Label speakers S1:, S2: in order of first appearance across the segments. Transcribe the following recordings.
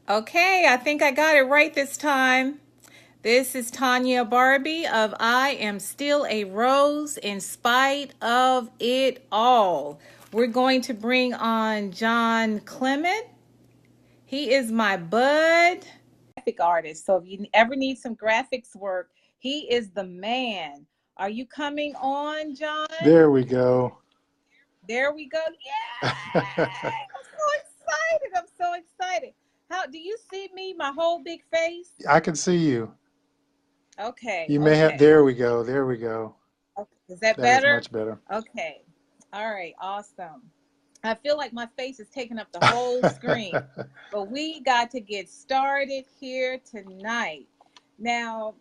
S1: Okay, I think I got it right this time. This is Tanya Barbie of I Am Still a Rose in Spite of It All. We're going to bring on John Clement. He is my bud graphic artist. So if you ever need some graphics work, he is the man. Are you coming on, John?
S2: There we go.
S1: There we go. Yay! I'm so excited. I'm so excited. How do you see me? My whole big face?
S2: I can see you.
S1: Okay,
S2: You may have,
S1: okay.
S2: there we go. There we go.
S1: Okay. Is that
S2: That is
S1: better?
S2: much better.
S1: Okay. All right, awesome. I feel like my face is taking up the whole screen, but we got to get started here tonight. Now,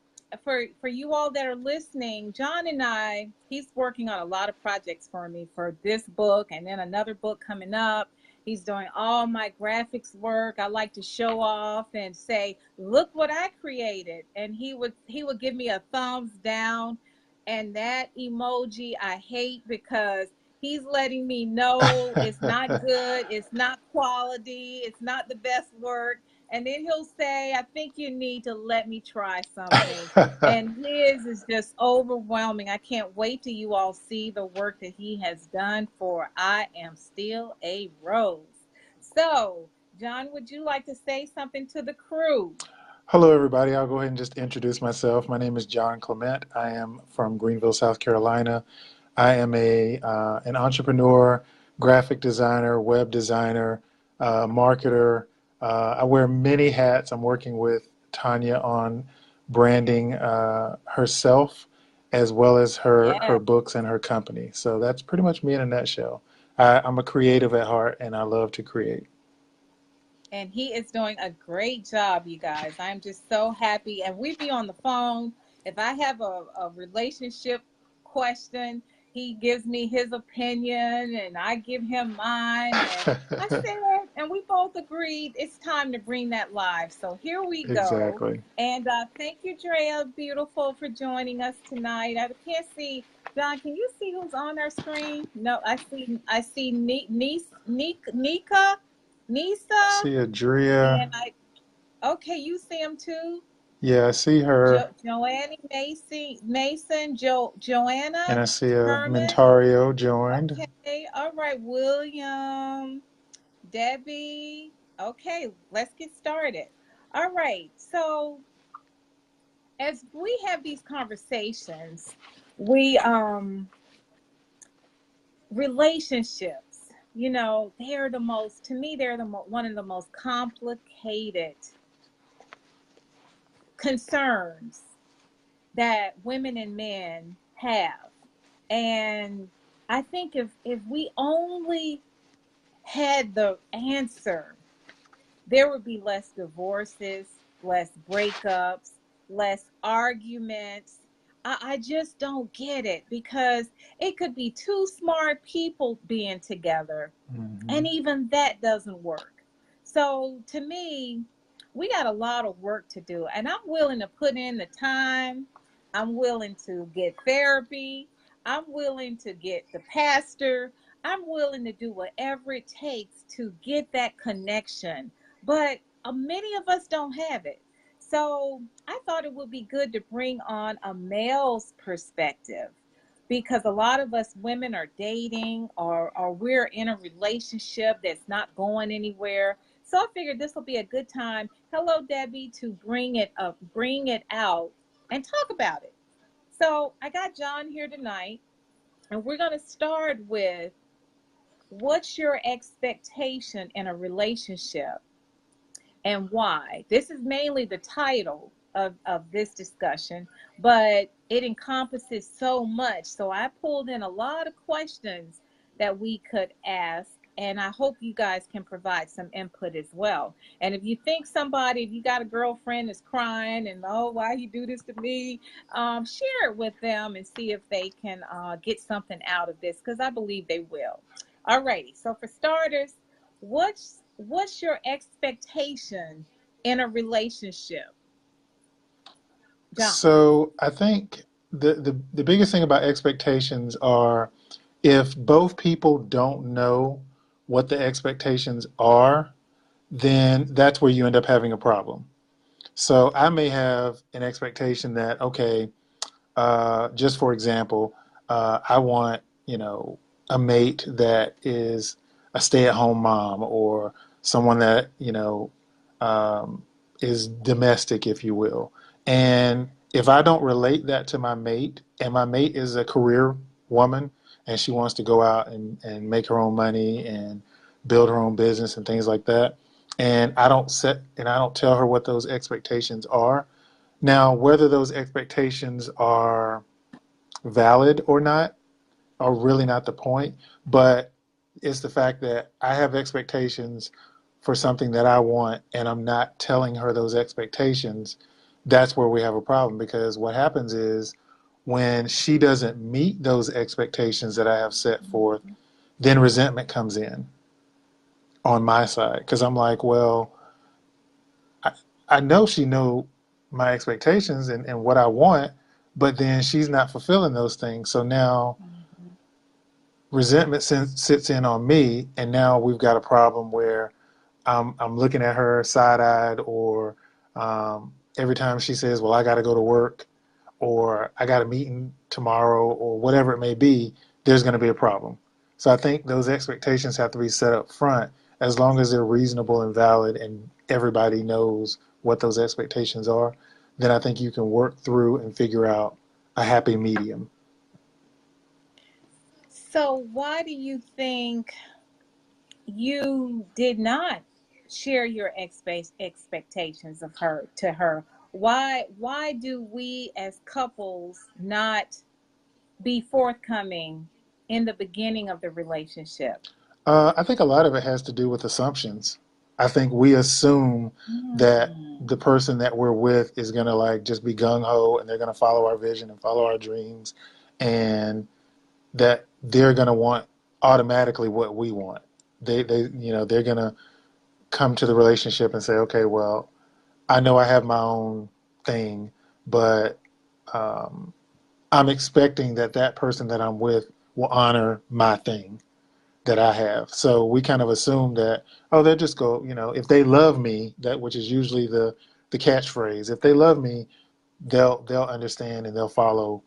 S1: for you all that are listening, John and I, he's working on a lot of projects for me for this book and then another book coming up. He's doing all my graphics work. I like to show off and say, "Look what I created." And he would give me a thumbs down, and that emoji I hate because he's letting me know it's not good, it's not quality, it's not the best work. And then he'll say, I think you need to let me try something. And his is just overwhelming. I can't wait till you all see the work that he has done for I Am Still a Rose. So, John, would you like to say something to the crew?
S2: Hello, everybody. I'll go ahead and just introduce myself. My name is John Clement. I am from Greenville, South Carolina. I am an entrepreneur, graphic designer, web designer, marketer. I wear many hats. I'm working with Tanya on branding herself as well as her
S1: Yeah.
S2: books and her company. So that's pretty much me in a nutshell. I'm a creative at heart, and I love to create.
S1: And he is doing a great job, you guys. I'm just so happy. And we be on the phone. If I have a relationship question, he gives me his opinion and I give him mine. And I said, and we both agreed it's time to bring that live. So here we go.
S2: Exactly.
S1: And thank you, Drea, beautiful, for joining us tonight. I can't see. John, can you see who's on our screen? No, I see Nika, Nisa,
S2: See Adria.
S1: and okay, you see him too.
S2: Yeah, I see her.
S1: Joanne Mason,
S2: And
S1: Joanna
S2: I see a
S1: Herman.
S2: Mentario joined.
S1: Okay, all right, William, Debbie. Okay, let's get started. All right, so as we have these conversations, we relationships. They're the most. To me, they're one of the most complicated concerns that women and men have. And I think if we only had the answer, there would be less divorces, less breakups, less arguments. I just don't get it because it could be two smart people being together,
S2: Hmm.
S1: and even that doesn't work. So to me, we got a lot of work to do, and I'm willing to put in the time. I'm willing to get therapy. I'm willing to get the pastor. I'm willing to do whatever it takes to get that connection. But many of us don't have it. So I thought it would be good to bring on a male's perspective because a lot of us women are dating or we're in a relationship that's not going anywhere. So I figured this will be a good time. Hello, Debbie, to bring it up, bring it out, and talk about it. So I got John here tonight, and we're going to start with what's your expectation in a relationship and why. This is mainly the title of this discussion, but it encompasses so much. So I pulled in a lot of questions that we could ask, and I hope you guys can provide some input as well. And if you got a girlfriend that's crying and, oh, why you do this to me, share it with them and see if they can get something out of this, because I believe they will. All righty. So for starters, what's your expectation in a relationship, John?
S2: So I think the biggest thing about expectations are if both people don't know what the expectations are, then that's where you end up having a problem. So I may have an expectation that, okay, just for example, I want, a mate that is a stay-at-home mom or someone that, um, is domestic, if you will. And if I don't relate that to my mate, and my mate is a career woman and she wants to go out and make her own money and build her own business and things like that, and I don't tell her what those expectations are. Now, whether those expectations are valid or not are really not the point, but it's the fact that I have expectations for something that I want and I'm not telling her those expectations. That's where we have a problem, because what happens is when she doesn't meet those expectations that I have set forth, then resentment comes in on my side, because I'm like, well, I, I know she know my expectations and what I want, but then she's not fulfilling those things. So now
S1: Mhm.
S2: resentment sits in on me, and now we've got a problem where I'm looking at her side-eyed, or every time she says, well, I got to go to work, or I got a meeting tomorrow, or whatever it may be, there's going to be a problem. So I think those expectations have to be set up front, as long as they're reasonable and valid and everybody knows what those expectations are, then I think you can work through and figure out a happy medium.
S1: So why do you think you did not share your expectations of her to her? Why do we as couples not be forthcoming in the beginning of the relationship?
S2: I think a lot of it has to do with assumptions. I think we assume that
S1: Mm.
S2: the person that we're with is going to like just be gung ho and they're going to follow our vision and follow our dreams, and that they're going to want automatically what we want. They're going to come to the relationship and say, okay, well, I know I have my own thing, but um, I'm expecting that that person that I'm with will honor my thing that I have. So we kind of assume that, oh, they'll just go, if they love me, that which is usually the catchphrase. If they love me, they'll understand and they'll follow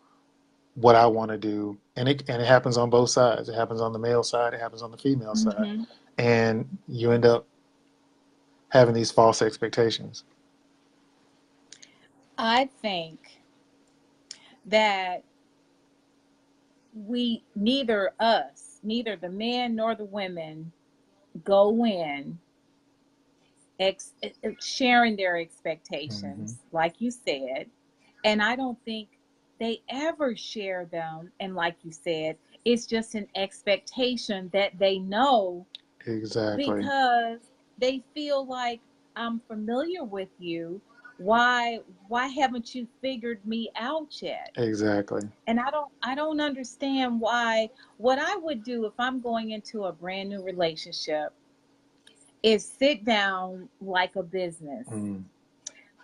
S2: what I want to do. And it happens on both sides. It happens on the male side, it happens on the female side.
S1: Hmm.
S2: And you end up having these false expectations.
S1: I think that we neither us, neither the men nor the women, go in sharing their
S2: Hmm.
S1: expectations, like you said. And I don't think they ever share them. And like you said, it's just an expectation that they know,
S2: Exactly.
S1: because they feel like, I'm familiar with you. Why haven't you figured me out yet?
S2: Exactly.
S1: And I don't understand why. What I would do if I'm going into a brand new relationship is sit down like a business.
S2: Mm,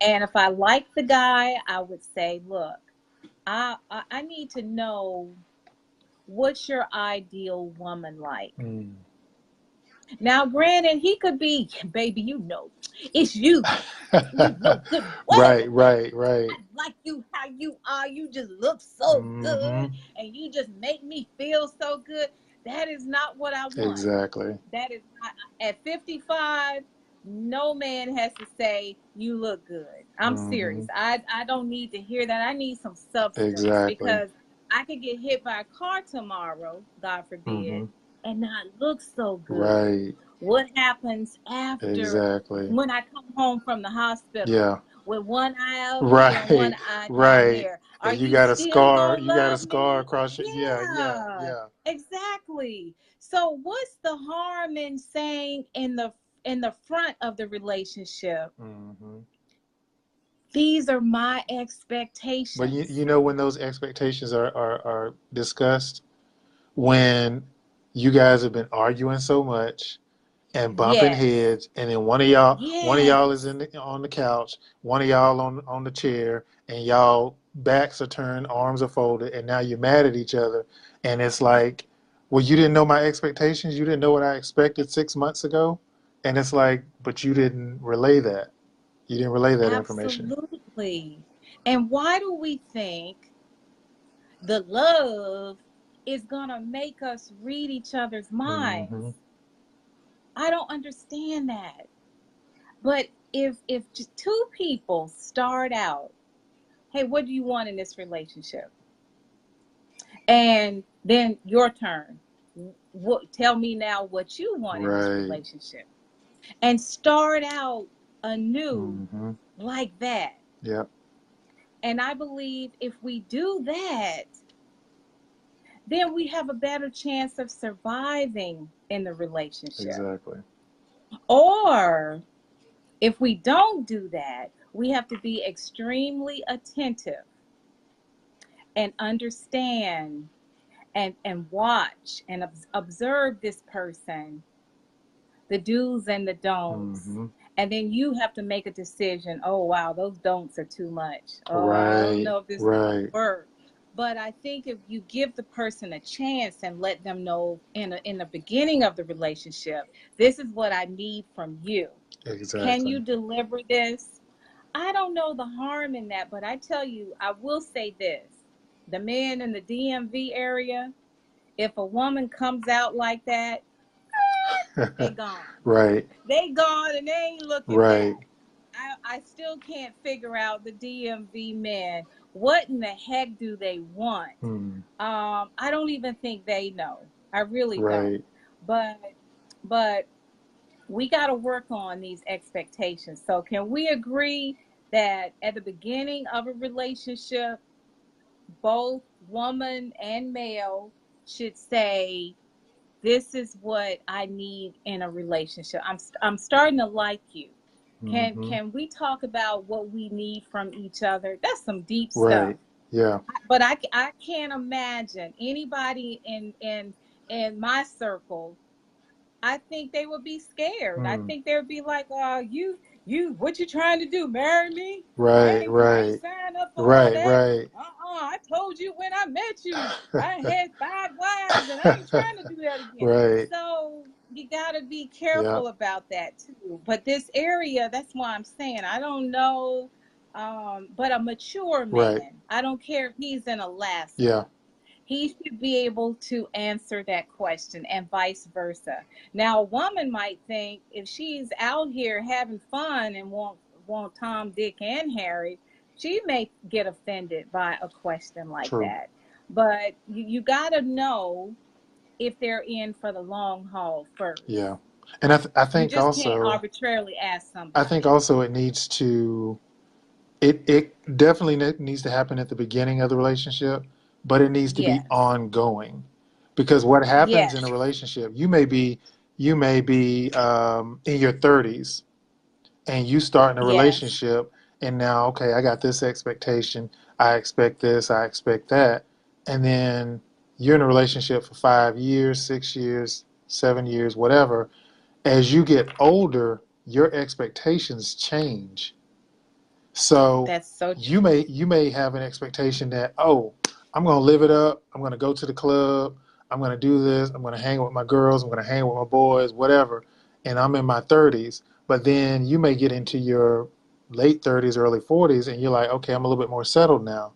S1: And if I like the guy, I would say, look, I need to know, what's your ideal woman like?
S2: mm.
S1: Now, granted, he could be, baby, it's you. You know good and
S2: Right,
S1: well.
S2: right, right.
S1: I like you how you are. You just look so
S2: Hmm.
S1: good and you just make me feel so good. That is not what I want.
S2: Exactly.
S1: That is not, at 55, no man has to say you look good. I'm
S2: Hmm.
S1: serious. I don't need to hear that. I need some substance,
S2: Exactly.
S1: because I could get hit by a car tomorrow, God forbid,
S2: Hmm.
S1: and not look so good.
S2: Right.
S1: What happens after,
S2: Exactly.
S1: when I come home from the hospital
S2: Yeah.
S1: with one eye up here and one
S2: Right.
S1: eye down
S2: Right.
S1: there? Are
S2: And you
S1: you
S2: got a
S1: still
S2: scar.
S1: gonna
S2: You got a
S1: love
S2: scar
S1: me?
S2: across your. Yeah. Yeah.
S1: Yeah,
S2: Yeah.
S1: exactly. So what's the harm in saying in the front of the relationship,
S2: Hmm.
S1: these are my
S2: But you,
S1: expectations?
S2: you know when those expectations are discussed, when you guys have been arguing so much and bumping
S1: Yes.
S2: heads, and then one of y'all is
S1: Yes.
S2: on the couch, one of y'all on the chair, and y'all backs are turned, arms are folded, and now you're mad at each other, and it's like, well, you didn't know my expectations, you didn't know what I expected 6 months ago, And it's like, but you didn't relay that. You didn't relay that information.
S1: Absolutely. And why do we think the love is going to make us read each other's minds?
S2: Hmm.
S1: I don't understand that. But if just two people start out, hey, what do you want in this relationship? And then your turn. What, tell me now what you want in this
S2: Right.
S1: relationship. And start out anew
S2: Hmm.
S1: like that.
S2: Yep.
S1: And I believe if we do that, then we have a better chance of surviving in the relationship.
S2: Exactly.
S1: Or if we don't do that, we have to be extremely attentive and understand and watch and observe this person, the do's and the don'ts.
S2: Hmm.
S1: And then you have to make a decision. Oh, wow, those don'ts are too much. Oh, I don't
S2: Right.
S1: know if this is going to
S2: Right.
S1: work. But I think if you give the person a chance and let them know in the beginning of the relationship, this is what I need from you. Can
S2: Exactly.
S1: you deliver this? I don't know the harm in that, but I tell you, I will say this. The men in the DMV area, if a woman comes out like that, they gone.
S2: Right.
S1: They gone and they ain't looking
S2: Right.
S1: back. I still can't figure out the DMV men. What in the heck do they want?
S2: Hmm.
S1: I don't even think they know. I really don't.
S2: Right.
S1: But but we got to work on these expectations. So can we agree that at the beginning of a relationship, both woman and male should say, this is what I need in a relationship. I'm starting to like you.
S2: Hmm.
S1: Can we talk about what we need from each other? That's some deep stuff.
S2: Right. Yeah.
S1: But I can't imagine anybody in my circle. I think they would be scared. I
S2: Hmm.
S1: think they would be like, what you trying to do? Marry me?
S2: Right.
S1: I ain't
S2: Right.
S1: signed up for all
S2: Right.
S1: that.
S2: Right.
S1: I told you when I met you, I had 5 wives, and I ain't trying to do that again.
S2: Right.
S1: So you got to be
S2: Yeah.
S1: careful about that too. But this area, that's why I'm saying I don't know. But a mature
S2: Right.
S1: man, I don't care if he's in
S2: Yeah.
S1: Alaska, he should be able to answer that question and vice versa. Now, a woman might think if she's out here having fun and want Tom, Dick, and Harry, she may get offended by a question like
S2: True.
S1: that. But you got to know if they're in for the long haul first.
S2: Yeah. And I
S1: You
S2: think
S1: just can't
S2: also,
S1: arbitrarily ask
S2: I think
S1: somebody.
S2: also it needs to, it definitely needs to happen at the beginning of the relationship, but it needs to be
S1: Yes.
S2: ongoing, because what happens in a
S1: Yes.
S2: relationship, you may be in your 30s and you start in a
S1: Yes.
S2: relationship, and now, okay, I got this expectation, I expect this, I expect that, and then you're in a relationship for 5 years, 6 years, 7 years, whatever. As you get older, your expectations change. So
S1: That's so
S2: you may have an expectation that, oh, I'm going to live it up, I'm going to go to the club, I'm going to do this, I'm going to hang with my girls, I'm going to hang with my boys, whatever, and I'm in my 30s. But then you may get into your late 30s, early 40s, and you're like, okay, I'm a little bit more settled now.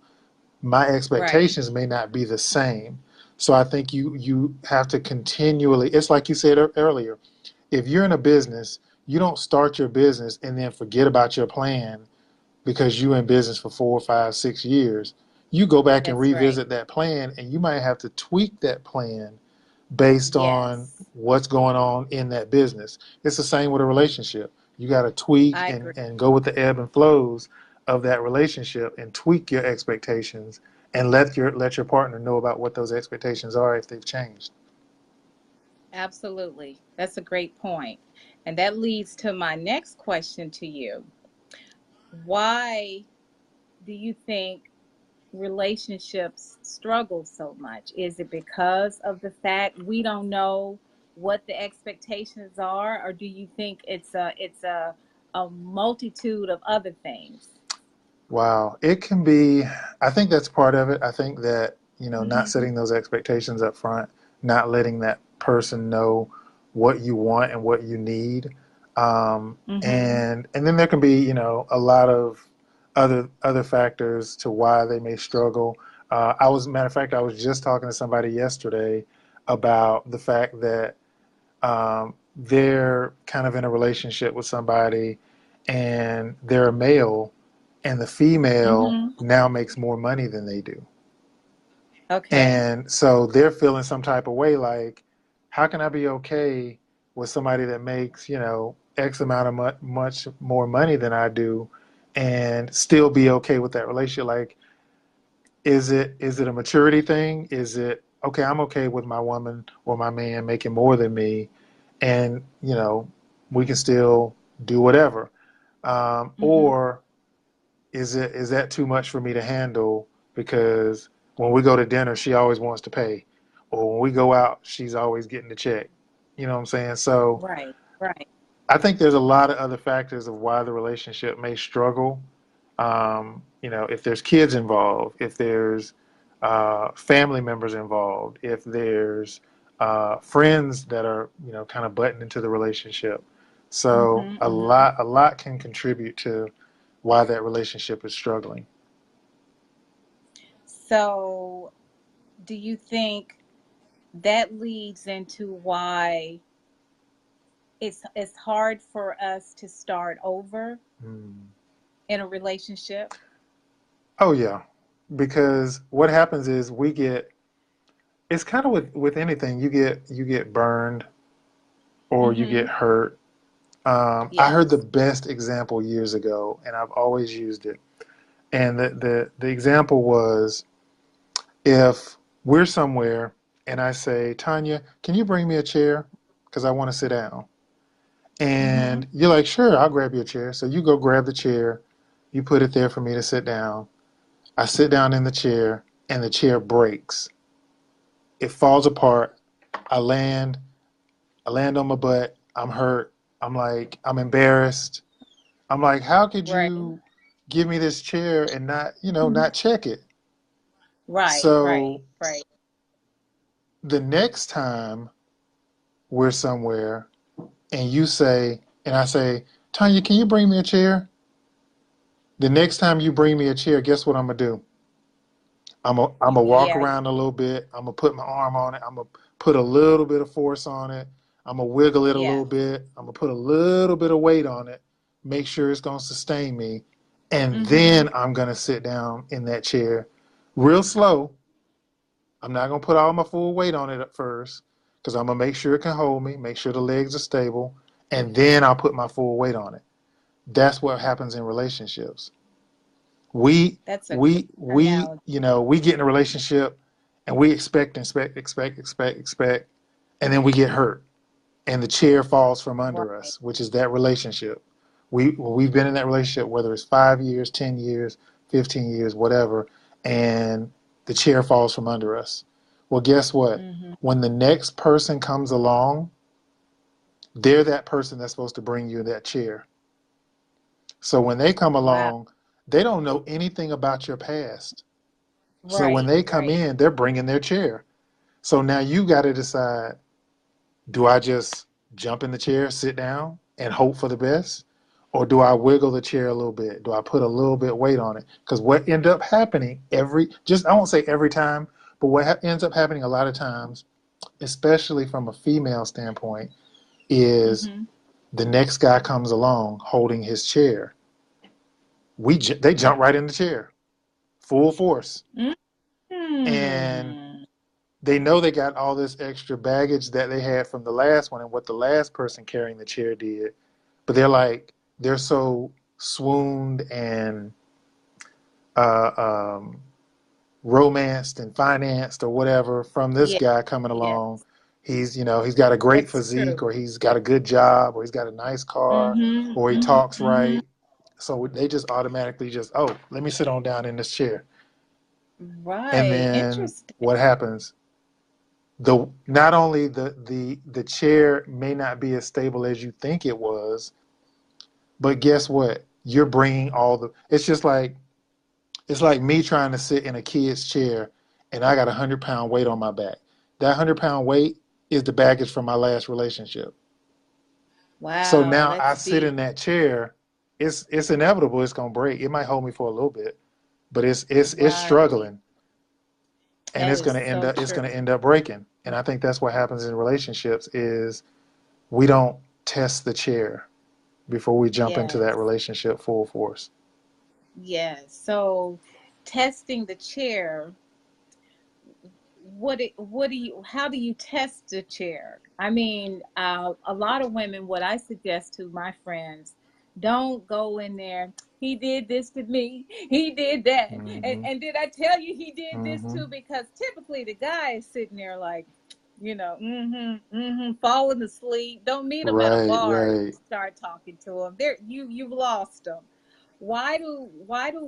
S2: My
S1: right.
S2: expectations may not be the same. So I think you have to continually, it's like you said earlier, if you're in a business, you don't start your business and then forget about your plan because you in business for 4, 5, 6 years. You go back and
S1: That's right.
S2: revisit that plan, and you might have to tweak that plan based on
S1: Yes.
S2: what's going on in that business. It's the same with a relationship. You got to tweak
S1: I agree.
S2: and go with the ebb and flows of that relationship and tweak your expectations and let your partner know about what those expectations are if they've changed.
S1: Absolutely. That's a great point. And that leads to my next question to you. Why do you think relationships struggle so much? Is it because of the fact we don't know what the expectations are, or do you think it's a multitude of other things?
S2: Wow, it can be. I think that's part of it. I think that, not
S1: Hmm.
S2: setting those expectations up front, not letting that person know what you want and what you need.
S1: Mm-hmm.
S2: And then there can be, you know, a lot of other factors to why they may struggle. Matter of fact, I was just talking to somebody yesterday about the fact that they're kind of in a relationship with somebody, and they're a male, and the female
S1: Mm-hmm.
S2: now makes more money than they do.
S1: Okay.
S2: And so they're feeling some type of way like, how can I be okay with somebody that makes, you know, X amount of much more money than I do and still be okay with that relationship? Like, is it a maturity thing? Is it, okay, I'm okay with my woman or my man making more than me, and, you know, we can still do whatever?
S1: Mm-hmm.
S2: Or is that too much for me to handle, because when we go to dinner she always wants to pay, or when we go out she's always getting the check, you know what I'm saying? So
S1: Right. Right.
S2: I think there's a lot of other factors of why the relationship may struggle. You know, if there's kids involved, if there's family members involved, if there's friends that are, you know, kind of butting into the relationship. So
S1: Mm-hmm. Mm-hmm.
S2: a lot can contribute to why that relationship is struggling.
S1: So, do you think that leads into why it's hard for us to start over
S2: Hmm.
S1: in a relationship?
S2: Oh yeah, because what happens is we get, it's kind of with anything, you get burned or you get
S1: Mm-hmm.
S2: hurt. I heard the
S1: Yes.
S2: best example years ago, and I've always used it. And the example was, if we're somewhere and I say, Tanya, can you bring me a chair? Because I want to sit down.
S1: Mm-hmm.
S2: And you're like, sure, I'll grab you a chair. So you go grab the chair, you put it there for me to sit down. I sit down in the chair, and the chair breaks. It falls apart. I land, I land on my butt. I'm hurt. I'm like, I'm embarrassed. I'm like, how could
S1: Right.
S2: you give me this chair and not, you know,
S1: Mhm.
S2: not check it?
S1: Right. Right.
S2: So
S1: Right.
S2: the next time we're somewhere and you say, and I say, Tanya, can you bring me a chair? The next time you bring me a chair, guess what I'm gonna do? I'm gonna walk
S1: Yeah.
S2: around a little bit. I'm gonna put my arm on it. I'm gonna put a little bit of force on it. I'm gonna wiggle it a
S1: Yes.
S2: little bit. I'm gonna put a little bit of weight on it. Make sure it's gonna sustain me, and
S1: Mm-hmm.
S2: then I'm gonna sit down in that chair, real slow. I'm not gonna put all my full weight on it at first, because I'm gonna make sure it can hold me. Make sure the legs are stable, and then I'll put my full weight on it. That's what happens in relationships. we
S1: That's a great
S2: we
S1: analogy.
S2: you know, we get in a relationship and we expect, and then we get hurt and the chair falls from under
S1: Right.
S2: us, which is that relationship. We've been in that relationship, whether it's 5 years, 10 years, 15 years, whatever, and the chair falls from under us. Well, guess what?
S1: Mm-hmm.
S2: When the next person comes along, they're that person that's supposed to bring you that chair. So when they come
S1: Wow.
S2: along, they don't know anything about your past. So when
S1: Right.
S2: they come
S1: Right.
S2: in, they're bringing their chair. So now you got to decide, do I just jump in the chair, sit down, and hope for the best? Or do I wiggle the chair a little bit? Do I put a little bit weight on it? Because what end up happening I won't say every time, but what ends up happening a lot of times, especially from a female standpoint, is
S1: Mm-hmm.
S2: the next guy comes along holding his chair. They jump right in the chair, full force. And
S1: Mm-hmm.
S2: they know they got all this extra baggage that they had from the last one and what the last person carrying the chair did, but they're so swooned and uh, um, romanced and financed or whatever from this
S1: Yeah.
S2: guy coming
S1: Yes.
S2: along. He's got a great
S1: That's
S2: physique,
S1: true.
S2: or he's got a good job, or he's got a nice car,
S1: Mm-hmm.
S2: or he
S1: Mm-hmm.
S2: talks
S1: Mm-hmm.
S2: right. So they just automatically just, oh, let me sit on down in this chair. And
S1: Right.
S2: then
S1: Interesting.
S2: what happens? The not only the chair may not be as stable as you think it was, but guess what? You're bringing all the. It's like me trying to sit in a kid's chair, and I got 100-pound weight on my back. That 100-pound weight is the baggage from my last relationship. So
S1: Wow,
S2: now I
S1: that's
S2: sit
S1: deep.
S2: in that chair. It's inevitable. It's gonna break. It might hold me for a little bit, but it's
S1: Right.
S2: struggling, and
S1: That
S2: it's
S1: is
S2: gonna
S1: so
S2: it's
S1: true.
S2: gonna end up breaking. And I think that's what happens in relationships is we don't test the chair before we jump into that
S1: Yes.
S2: relationship full force.
S1: Yes. So testing the chair, what do you how do you test the chair? I mean, a lot of women, what I suggest to my friends, don't go in there, he did this to me, he did that,
S2: Hmm.
S1: and did I tell you he did this
S2: Hmm.
S1: too? Because typically the guy is sitting there like, falling asleep. Don't meet him at a
S2: Right,
S1: bar and
S2: right.
S1: start talking to him. There, you've lost them. Why do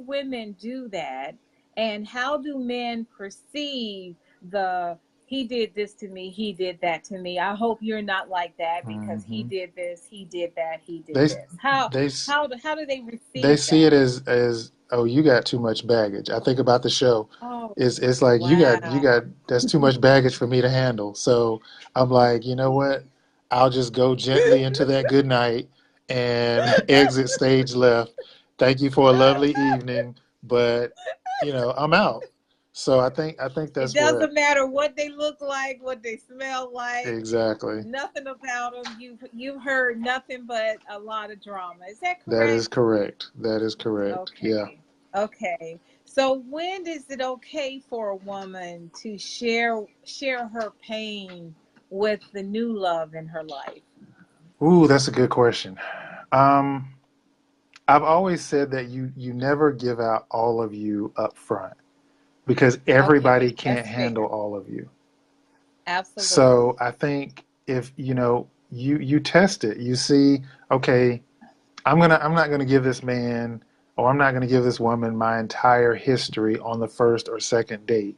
S1: women do that? And how do men perceive the he did this to me, he did that to me? I hope you're not like that because he
S2: Hmm.
S1: did this, he did that, he did
S2: They
S1: this. How
S2: they
S1: how do they
S2: they
S1: receive
S2: see it
S1: that?
S2: as oh, you got too much baggage. I think about the show.
S1: Oh,
S2: It's like you
S1: wow.
S2: got that's too much baggage for me to handle. So I'm like, you know what? I'll just go gently into that good night and exit stage left. Thank you for a lovely evening, but I'm out. So I think
S1: It
S2: that's what
S1: doesn't matter what they look like, what they smell like,
S2: exactly.
S1: nothing about them. You've heard nothing but a lot of drama. Is that
S2: That is
S1: correct?
S2: correct. That is correct. Yeah.
S1: Okay. Okay. So when is it okay for a woman to share her pain with the new love in her life?
S2: Ooh, that's a good question. Um, I've always said that you never give out all of you up front because everybody
S1: Okay,
S2: can't
S1: that's
S2: handle
S1: fair.
S2: all of you. So
S1: Absolutely.
S2: I think if you test it, you see, okay, I'm not gonna give this man or I'm not gonna give this woman my entire history on the first or second date.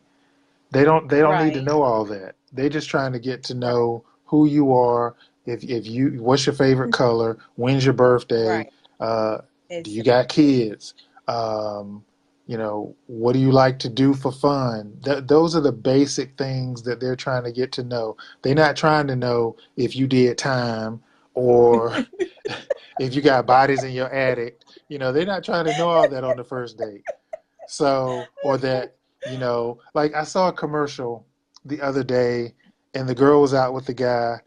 S2: They don't need to
S1: Right.
S2: know all that. They're just trying to get to
S1: Right.
S2: know who you are. If you what's your favorite color? When's your birthday?
S1: Right.
S2: Uh, do you got
S1: Exactly.
S2: kids? What do you like to do for fun? Those are the basic things that they're trying to get to know. They're not trying to know if you did time or if you got bodies in your attic. They're not trying to know all that on the first date. So, or that, like I saw a commercial the other day and the girl was out with the guy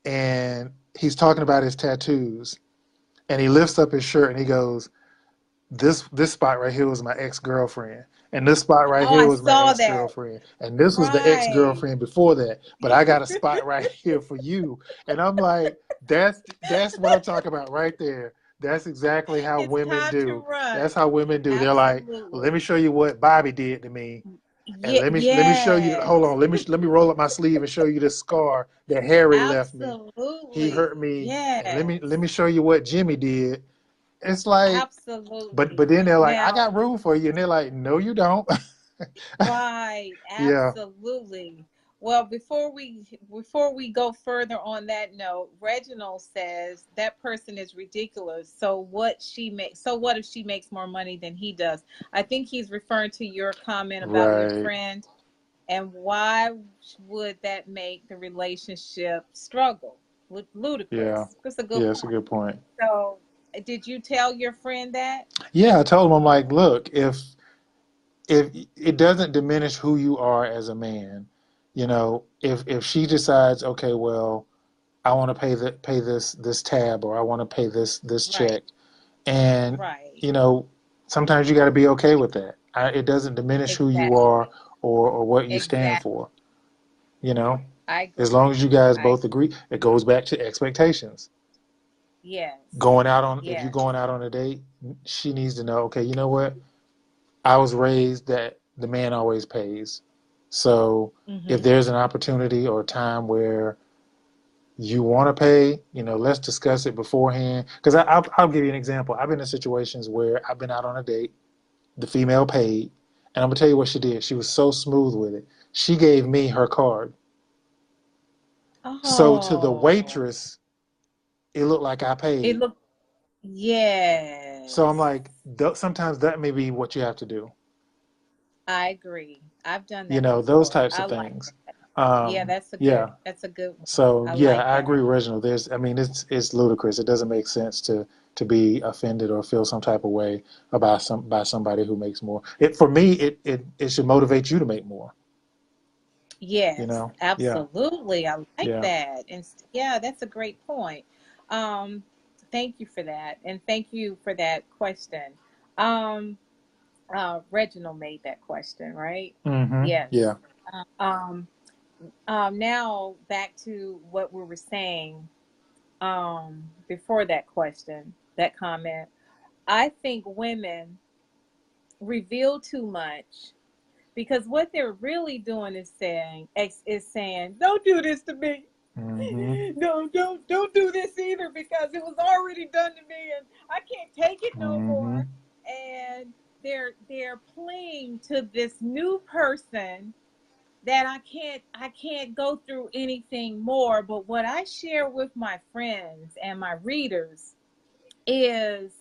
S2: and he's talking about his tattoos and he lifts up his shirt and he goes, this spot right here was my ex-girlfriend. And this spot right
S1: Oh,
S2: here
S1: I
S2: was my
S1: saw that.
S2: ex-girlfriend. And this was the
S1: Right.
S2: ex-girlfriend before that. But I got a spot right here for you. And I'm like, that's what I'm talking about right there. That's exactly how
S1: It's
S2: women
S1: time to
S2: do.
S1: run.
S2: That's how women do. They're like, well, let me
S1: Absolutely.
S2: show you what Bobby did to me. And
S1: Yeah,
S2: let me show you. Hold
S1: yes.
S2: on. Let me roll up my sleeve and show you the scar that Harry left me. He hurt
S1: Absolutely.
S2: me. And let
S1: Yes.
S2: me show you what Jimmy did. It's like, but
S1: Absolutely.
S2: then they're like, I
S1: Now,
S2: got room for you, and they're like, no, you don't.
S1: right,
S2: Yeah,
S1: absolutely. Well, before we go further on that note, Reginald says that person is ridiculous. So what if she makes more money than he does? I think he's referring to your comment about your
S2: right.
S1: friend, and why would that make the relationship struggle?
S2: Yeah,
S1: Ludicrous. That's a good
S2: yeah, that's a
S1: point.
S2: good point.
S1: So, did you tell your friend that?
S2: Yeah, I told him, I'm like, look, if it doesn't diminish who you are as a man, if she decides, okay, well, I want to pay this tab or I want to pay this
S1: Right,
S2: check, and
S1: right.
S2: you know, sometimes you got to be okay with that. It doesn't diminish who you are
S1: Exactly.
S2: or what you stand
S1: Exactly.
S2: for. You know,
S1: I
S2: as
S1: agree.
S2: long as you guys
S1: I
S2: both agree, it goes back to expectations.
S1: Yes.
S2: Going out on If you're
S1: Yes.
S2: going out on a date, she needs to know, okay, you know what? I was raised that the man always pays. So if
S1: Hmm.
S2: there's an opportunity or a time where you want to pay, let's discuss it beforehand. Because I'll give you an example. I've been in situations where I've been out on a date, the female paid, and I'm gonna tell you what she did. She was so smooth with it. She gave me her card. So to the
S1: Oh,
S2: waitress, it looked like I
S1: it
S2: paid.
S1: look.
S2: So I'm
S1: Yes.
S2: like, sometimes that may be what you have to do.
S1: I agree. I've done that
S2: Those
S1: before.
S2: types
S1: I
S2: of
S1: like
S2: things.
S1: that. Yeah,
S2: Yeah.
S1: that's a good one.
S2: So
S1: I
S2: yeah,
S1: like
S2: I
S1: that.
S2: agree, Reginald. I mean, it's ludicrous. It doesn't make sense to be offended or feel some type of way about by somebody who makes more. For me, it should motivate you to make more. You
S1: Yes,
S2: know? Yeah,
S1: absolutely. I like
S2: yeah.
S1: that. And yeah, that's a great point. Um, Thank you for that. And thank you for that question. Um, Reginald made that question, right? Yes.
S2: Yeah.
S1: Um, Now back to what we were saying before that question, that comment. I think women reveal too much because what they're really doing is saying, "Don't do this to me.
S2: hmm
S1: No, don't do this either because it was already done to me and I can't take it no
S2: hmm
S1: more." And they're clinging to this new person that I can't go through anything more. But what I share with my friends and my readers is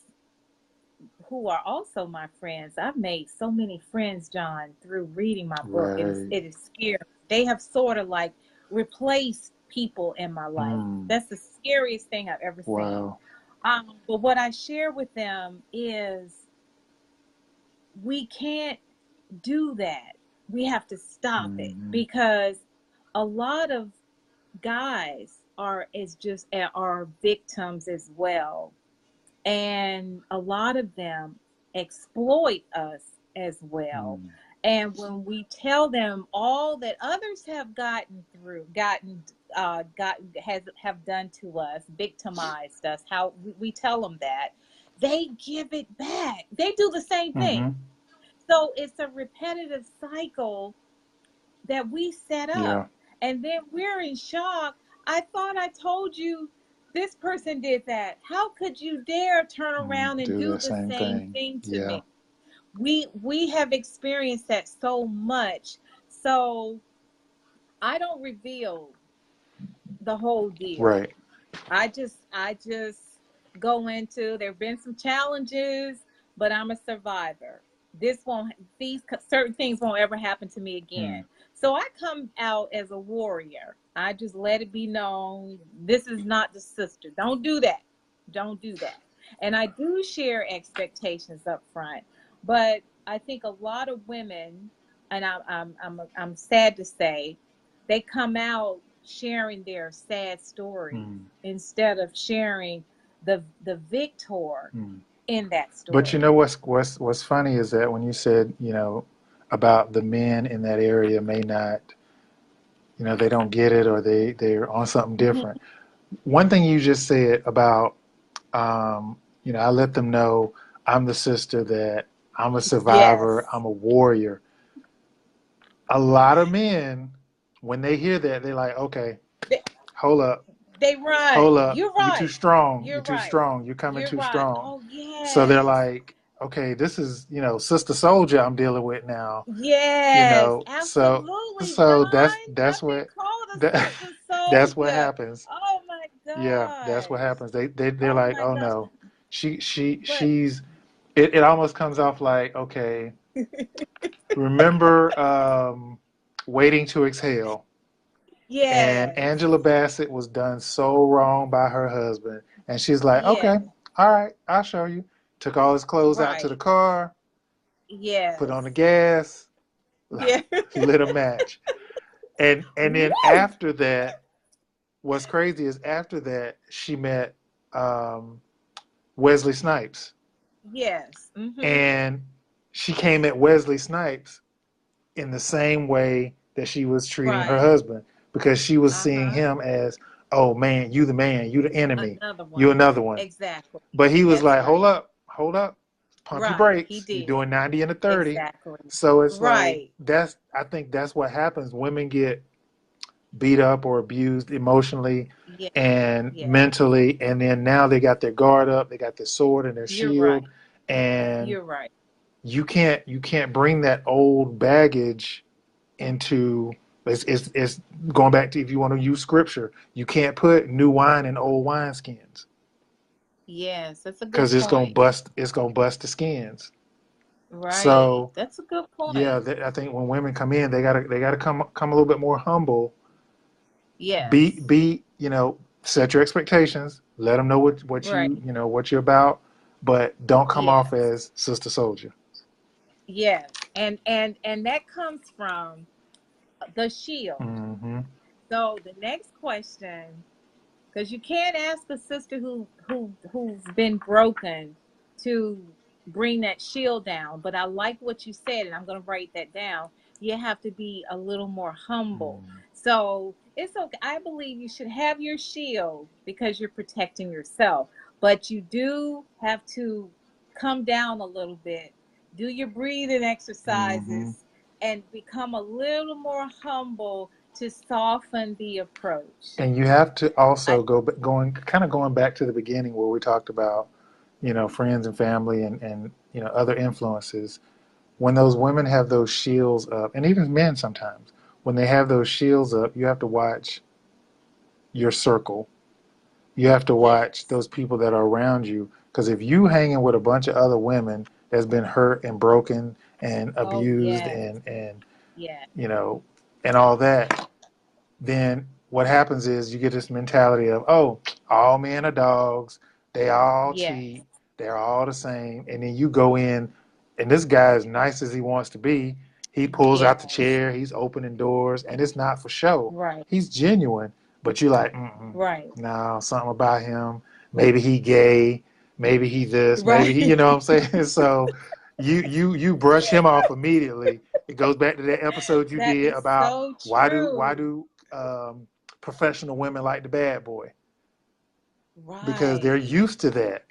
S1: who are also my friends. I've made so many friends, John, through reading my book. It is
S2: Right.
S1: it is scary. They have sort of like replaced people in my life.
S2: Mm.
S1: That's the scariest thing I've ever seen.
S2: Wow.
S1: But what I share with them is we can't do that. We have to stop it
S2: hmm
S1: because a lot of guys are victims as well, and a lot of them exploit us as well.
S2: Mm.
S1: And when we tell them all that others have gotten has have done to us, victimized us, how we tell them that, they give it back. They do the same thing.
S2: hmm
S1: So it's a repetitive cycle that we set
S2: Yeah.
S1: up. And then we're in shock. I thought I told you this person did that. How could you dare turn around and
S2: Do
S1: do
S2: the
S1: the
S2: same
S1: same
S2: thing.
S1: thing to
S2: Yeah.
S1: me? We have experienced that so much. So I don't reveal the whole deal.
S2: Right.
S1: I just go into there've been some challenges, but I'm a survivor. This won't these certain things won't ever happen to me
S2: Mm.
S1: again. So I come out as a warrior. I just let it be known this is not the sister. Don't do that. Don't do that. And I do share expectations up front, but I think a lot of women, and I'm sad to say, they come out sharing their sad stories
S2: Mm.
S1: instead of sharing the victor
S2: Mm.
S1: in that
S2: But you know
S1: story.
S2: what's funny is that when you said, about the men in that area may not, they don't get it or they're on something
S1: Mhm.
S2: different. One thing you just said about, I let them know I'm the sister, that I'm a survivor,
S1: Yes.
S2: I'm a warrior. A lot of men, when they hear that, they're like, okay,
S1: They,
S2: hold up,
S1: they run.
S2: hold up,
S1: You're
S2: you too
S1: right.
S2: strong, you're
S1: You're
S2: too
S1: right.
S2: strong, you're coming
S1: You're
S2: too
S1: right.
S2: strong.
S1: Oh,
S2: So they're
S1: yes.
S2: like, okay, this is, Sister Soldier I'm dealing with now.
S1: Yes,
S2: So
S1: absolutely,
S2: that's
S1: John.
S2: that's
S1: I've been
S2: what
S1: called a
S2: that,
S1: sister
S2: that's what
S1: soldier.
S2: happens.
S1: Oh my
S2: Yeah, that's what
S1: gosh.
S2: happens. They're
S1: Oh
S2: like,
S1: my
S2: oh
S1: gosh.
S2: no,
S1: But
S2: she's. It almost comes off like, okay, remember, Waiting to Exhale, and
S1: yes.
S2: Angela Bassett was done so wrong by her husband, and she's like, okay,
S1: Yes.
S2: all right, I'll show you. Took all his clothes out to the
S1: Right.
S2: car, put on the
S1: Yes.
S2: gas,
S1: Yeah.
S2: lit a match. And then
S1: Woo!
S2: after that, what's crazy is after that she met, um, Wesley Snipes,
S1: Yes. Mm-hmm.
S2: and she came at Wesley Snipes in the same way that she was treating her
S1: Right.
S2: husband, because she was seeing
S1: Uh-huh.
S2: him as, oh man, you the enemy,
S1: Another
S2: you
S1: one.
S2: another one.
S1: Exactly.
S2: But he was
S1: That's
S2: like,
S1: right.
S2: hold up, pump your
S1: Right. He
S2: brakes. You're
S1: did.
S2: doing 90 and a 30.
S1: Exactly.
S2: So it's like
S1: Right.
S2: I think that's what happens. Women get beat up or abused emotionally
S1: Yeah.
S2: and
S1: Yeah.
S2: mentally, and then now they got their guard up, they got their sword and their
S1: You're
S2: shield,
S1: right.
S2: and
S1: You're right.
S2: you can't bring that old baggage into, it's going back to, if you want to use scripture, you can't put new wine in old wineskins,
S1: Yes, that's a good
S2: because
S1: point.
S2: it's gonna bust the skins.
S1: Right.
S2: So
S1: That's a good point.
S2: yeah, I think when women come in, they gotta come a little bit more humble. Be
S1: Yes.
S2: be set your expectations. Let them know what
S1: Right.
S2: what you're about, but don't come off
S1: Yes.
S2: as Sister Soldier.
S1: Yes. And that comes from the shield.
S2: Hmm.
S1: So the next question, because you can't ask a sister who's been broken to bring that shield down. But I like what you said, and I'm going to write that down. You have to be a little more humble. So it's okay. I believe you should have your shield because you're protecting yourself, but you do have to come down a little bit, do your breathing
S2: Hmm.
S1: exercises, and become a little more humble to soften the approach.
S2: And you have to
S1: I
S2: also going back to the beginning where we talked about, friends and family and other influences. When those women have those shields up, and even men sometimes, when they have those shields up, you have to watch your circle. You have to watch
S1: Yes.
S2: those people that are around you. Because if you hanging with a bunch of other women that's been hurt and broken and
S1: Oh,
S2: abused
S1: yes.
S2: and
S1: Yes.
S2: you know and all that, then what happens is you get this mentality of, oh, all men are dogs, they all
S1: Yes.
S2: cheat, they're all the same, and then you go in, and this guy, as nice as he wants to be, he pulls out the
S1: Yes.
S2: chair, he's opening doors, and it's not for show.
S1: Right.
S2: He's genuine, but you're like, mm-mm,
S1: Right.
S2: no, something about him. Maybe he gay, maybe he this, maybe
S1: Right.
S2: he, you know what I'm saying? So you brush him off immediately. It goes back to that episode you
S1: That
S2: did
S1: is
S2: about
S1: so
S2: why
S1: true.
S2: do professional women like the bad boy, because they're
S1: Right.
S2: used to that,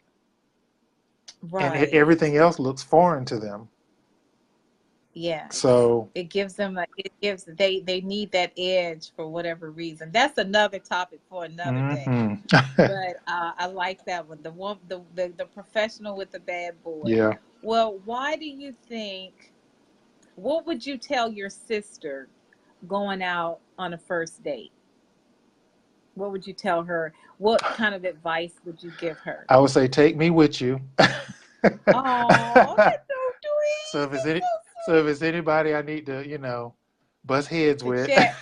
S2: and
S1: Right.
S2: everything else looks foreign to them.
S1: Yes.
S2: So,
S1: It gives them it gives they need that edge for whatever reason. That's another topic for another day.
S2: hmm.
S1: But I like that one. The professional with the bad boy.
S2: Yeah,
S1: Well, why do you think what would you tell your sister going out on a first date? What would you tell her? What kind of advice would you give her?
S2: I would say take me with you.
S1: Oh, that's so
S2: So
S1: sweet.
S2: if it's
S1: That's
S2: any,
S1: so
S2: so if
S1: sweet.
S2: it's anybody I need to, bust heads
S1: To
S2: with,
S1: chat.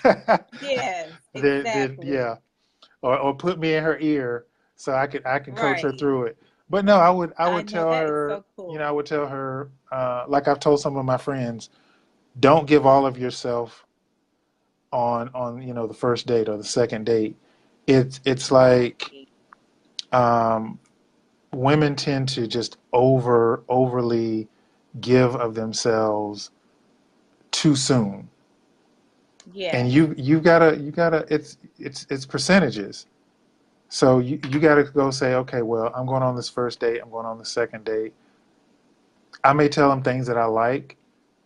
S1: Yes,
S2: then
S1: exactly.
S2: yeah, or put me in her ear so I can coach her
S1: Right.
S2: through it. But no, I
S1: I
S2: would
S1: know
S2: tell
S1: that is
S2: her,
S1: so cool.
S2: I would tell her, like I've told some of my friends, don't give all of yourself on the first date or the second date. It's like,
S1: Right.
S2: um, women tend to just overly give of themselves too soon, and
S1: Yes.
S2: you gotta it's percentages. So you gotta go say, okay, well, I'm going on this first date, I'm going on the second date. I may tell him things that I like,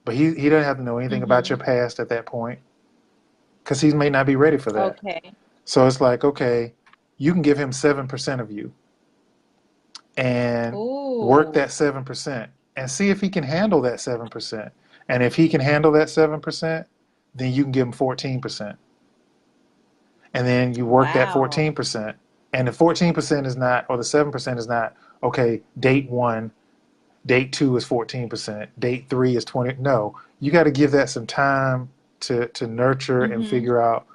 S2: but he doesn't have to know anything about your
S1: Mm-hmm.
S2: past at that point, because he may not be ready for that.
S1: Okay.
S2: So it's like, okay, you can give him 7% of you and work
S1: Ooh.
S2: that 7% and see if he can handle that 7%. And if he can handle that 7%, then you can give him 14%. And then you work that
S1: Wow.
S2: 14%. And the 14% is not, or the 7% is not, okay, date one, date two is 14%, date three is 20. No, you got to give that some time to nurture and
S1: Mm-hmm.
S2: figure out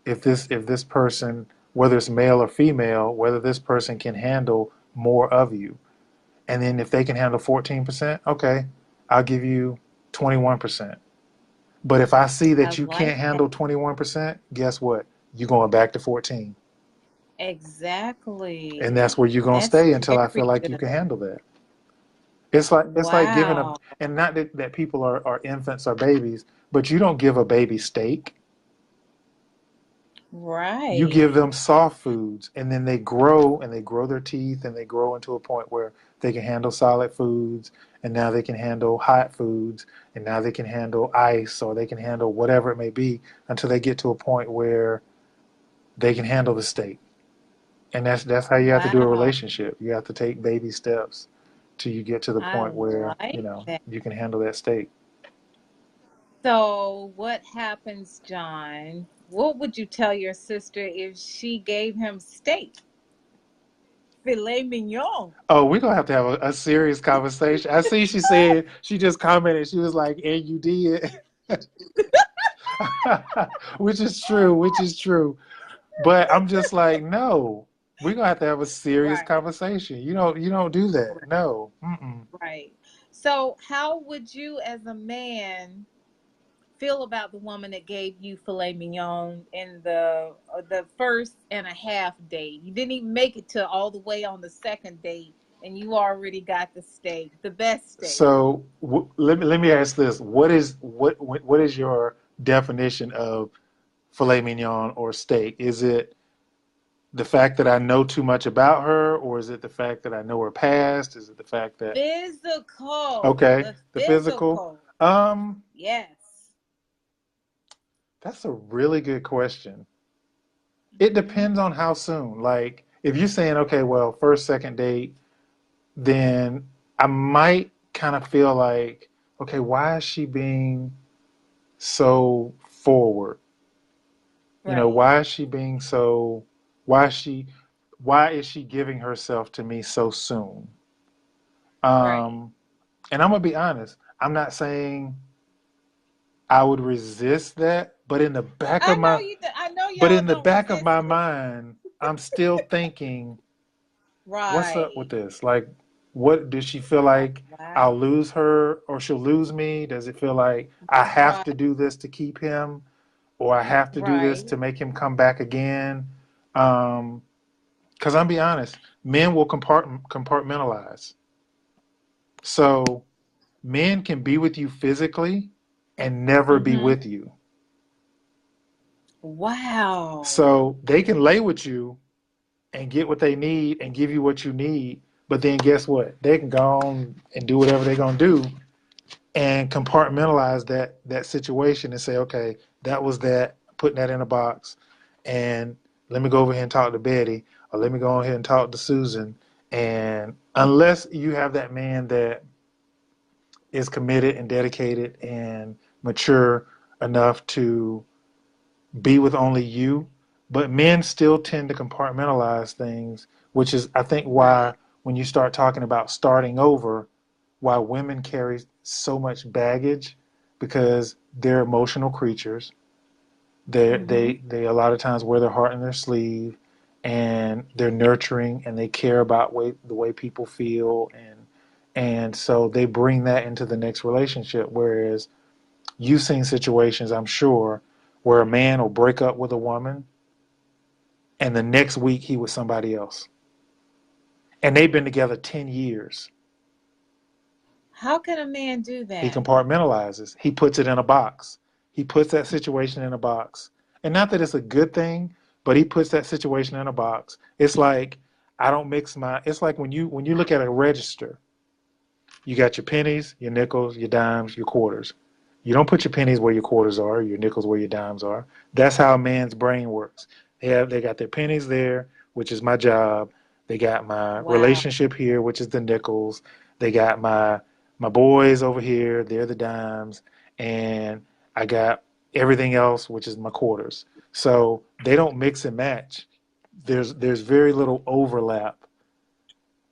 S2: if this person, whether it's male or female, whether this person can handle more of you. And then if they can handle 14%, okay, I'll give you 21%. But if I see
S1: I
S2: that you
S1: like
S2: can't
S1: that.
S2: handle 21%, guess what? You're going back to 14. And
S1: Exactly.
S2: that's where you're going to
S1: That's
S2: stay until I feel
S1: very
S2: like you can
S1: good.
S2: handle that. It's like giving a,
S1: Wow.
S2: and not that people are infants or babies, but you don't give a baby steak. You give
S1: Right.
S2: them soft foods, and then they grow and they grow their teeth and they grow into a point where they can handle solid foods, and now they can handle hot foods, and now they can handle ice, or they can handle whatever it may be, until they get to a point where they can handle the steak. And that's how you have to do a
S1: Wow.
S2: relationship. You have to take baby steps till you get to the
S1: I
S2: point where
S1: like that.
S2: you can handle that steak.
S1: So, what happens, John? What would you tell your sister if she gave him steak? Filet mignon.
S2: Oh, we're gonna have to have a serious conversation. I see she said she just commented, she was like, and you did. Which is true, which is true. But I'm just like, no, we're gonna have to have a serious
S1: Right.
S2: conversation. You don't do that.
S1: Right.
S2: No. Mm-mm.
S1: Right. So, how would you, as a man, feel about the woman that gave you filet mignon in the first and a half date? You didn't even make it to all the way on the second date, and you already got the steak, the best steak.
S2: So let me ask this: what is your definition of filet mignon or steak? Is it the fact that I know too much about her, or is it the fact that I know her past? Is it the fact that
S1: Physical.
S2: okay,
S1: The
S2: the physical?
S1: physical.
S2: Um,
S1: Yes.
S2: that's a really good question. It
S1: Hmm.
S2: depends on how soon. Like, if you're saying, okay, well, first, second date, then I might kind of feel like, okay, why is she being so forward?
S1: Right.
S2: Why is she being so, why is she, why is she giving herself to me so soon?
S1: Right.
S2: Um, and I'm gonna be honest, I'm not saying I would resist that, but in the back
S1: I
S2: of
S1: know
S2: my,
S1: you. I know
S2: but
S1: y'all
S2: in the
S1: don't
S2: back of
S1: resist
S2: my
S1: it.
S2: mind, I'm still thinking, what's up with
S1: Right.
S2: this? Like, what does she feel like I'll
S1: Wow.
S2: lose her or she'll lose me? Does it feel like I have to
S1: Right.
S2: do this to keep him or I have to do this
S1: Right.
S2: to make him come back again? Um, because I'm be honest, men will compartmentalize. So men can be with you physically and never be
S1: Mm-hmm.
S2: with you.
S1: Wow.
S2: So they can lay with you and get what they need and give you what you need, but then guess what? They can go on and do whatever they're gonna do and compartmentalize that situation and say, okay, that was that, putting that in a box, and let me go over here and talk to Betty, or let me go ahead and talk to Susan. And unless you have that man that is committed and dedicated and mature enough to be with only you, but men still tend to compartmentalize things, which is, I think, why
S1: Right.
S2: when you start talking about starting over, why women carry so much baggage because they're emotional creatures. They
S1: Mm-hmm.
S2: they they a lot of times wear their heart in their sleeve, and they're nurturing and they care about the way people feel, and so they bring that into the next relationship. Whereas you've seen situations, I'm sure, where a man will break up with a woman and the next week he was somebody else. And they've been together 10 years.
S1: How can a man do
S2: He
S1: that?
S2: compartmentalizes. He puts it in a box. He puts that situation in a box. And not that it's a good thing, but he puts that situation in a box. It's like I don't mix my it's like when you look at a register, you got your pennies, your nickels, your dimes, your quarters. You don't put your pennies where your quarters are, your nickels where your dimes are. That's how a man's brain works. They got their pennies there, which is my job. They got my
S1: Wow.
S2: relationship here, which is the nickels. They got my boys over here, they're the dimes, and I got everything else, which is my quarters. So they don't mix and match. There's very little overlap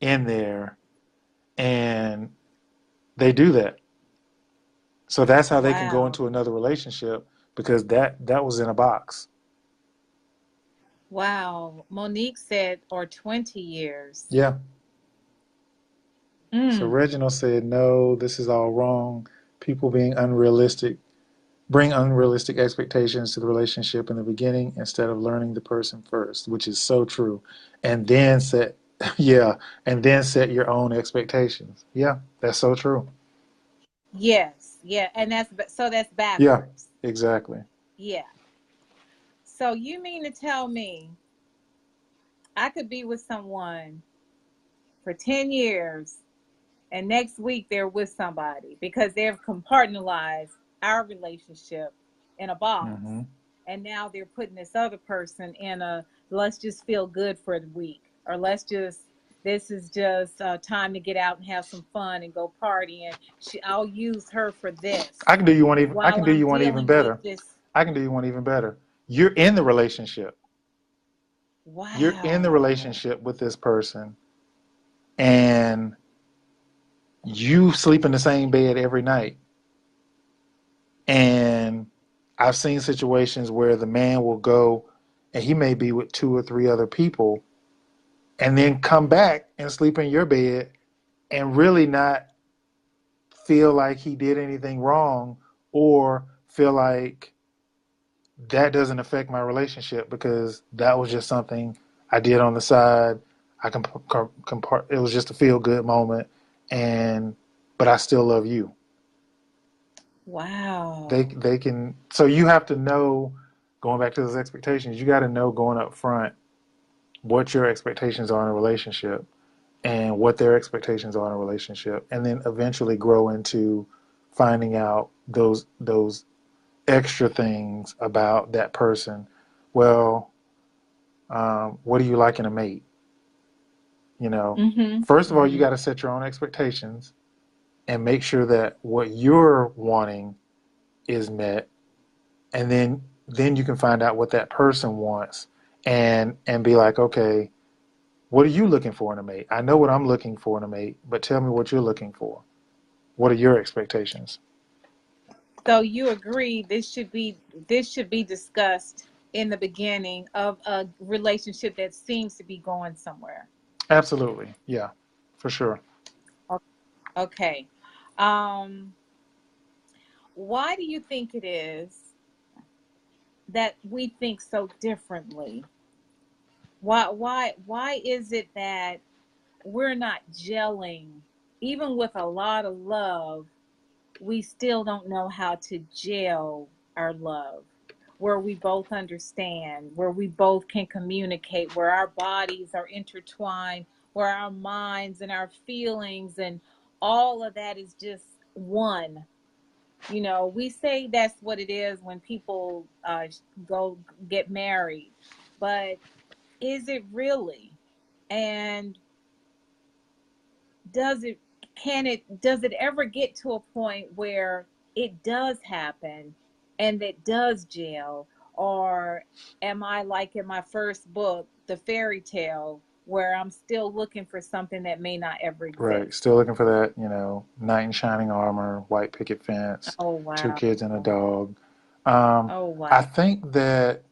S2: in there, and they do that. So that's how they can go
S1: Wow.
S2: into another relationship because that was in a box.
S1: Wow. Monique said, or 20 years.
S2: Yeah. So
S1: Mm.
S2: Reginald said, no, this is all wrong. People being unrealistic, bring unrealistic expectations to the relationship in the beginning instead of learning the person first, which is so true. And then set, yeah, and then set your own expectations. Yeah, that's so true.
S1: Yes. Yeah. And that's
S2: Yeah,
S1: backwards.
S2: exactly.
S1: Yeah. So you mean to tell me I could be with someone for 10 years and next week they're with somebody because they've compartmentalized our relationship in a box,
S2: Hmm.
S1: and now they're putting this other person in a let's just feel good for the week, or let's just this is just time to get out and have some fun and go party, and I'll use her for this
S2: I
S1: while
S2: can do
S1: I'm
S2: you one even
S1: dealing with
S2: better.
S1: this.
S2: I can do you one even better. You're in the relationship. You're in the
S1: Wow.
S2: relationship with this person. and you sleep in the same bed every night. And I've seen situations where the man will go and he may be with two or three other people and then come back and sleep in your bed and really not feel like he did anything wrong, or feel like that doesn't affect my relationship because that was just something I did on the side. It was just a feel good moment, and but I still love you.
S1: Wow.
S2: They can. So you have to know, going back to those expectations, you got to know going up front what your expectations are in a relationship and what their expectations are in a relationship, and then eventually grow into finding out those extra things about that person. Well, what do you like in a mate? You know,
S1: Mhm.
S2: first of all, you got
S1: Mhm.
S2: to set your own expectations and make sure that what you're wanting is met, and then you can find out what that person wants, and be like, okay, what are you looking for in a mate? I know what I'm looking for in a mate, but tell me what you're looking for. What are your expectations?
S1: So you agree this should be discussed in the beginning of a relationship that seems to be going somewhere.
S2: Absolutely, yeah, for sure.
S1: O- Okay. Um, why do you think it is that we think so differently? Why is it that we're not gelling even with a lot of love? We still don't know how to gel our love, where we both understand, where we both can communicate, where our bodies are intertwined, where our minds and our feelings and all of that is just one. We say that's what it is when people go get married, but is it really? And does it does it ever get to a point where it does happen and it does gel? Or am I like in my first book, the fairy tale, where I'm still looking for something that may not ever
S2: Right.
S1: exist?
S2: Still looking for that, knight in shining armor, white picket fence,
S1: Oh
S2: two
S1: wow.
S2: kids and a dog. Um,
S1: Oh
S2: I
S1: wow.
S2: think that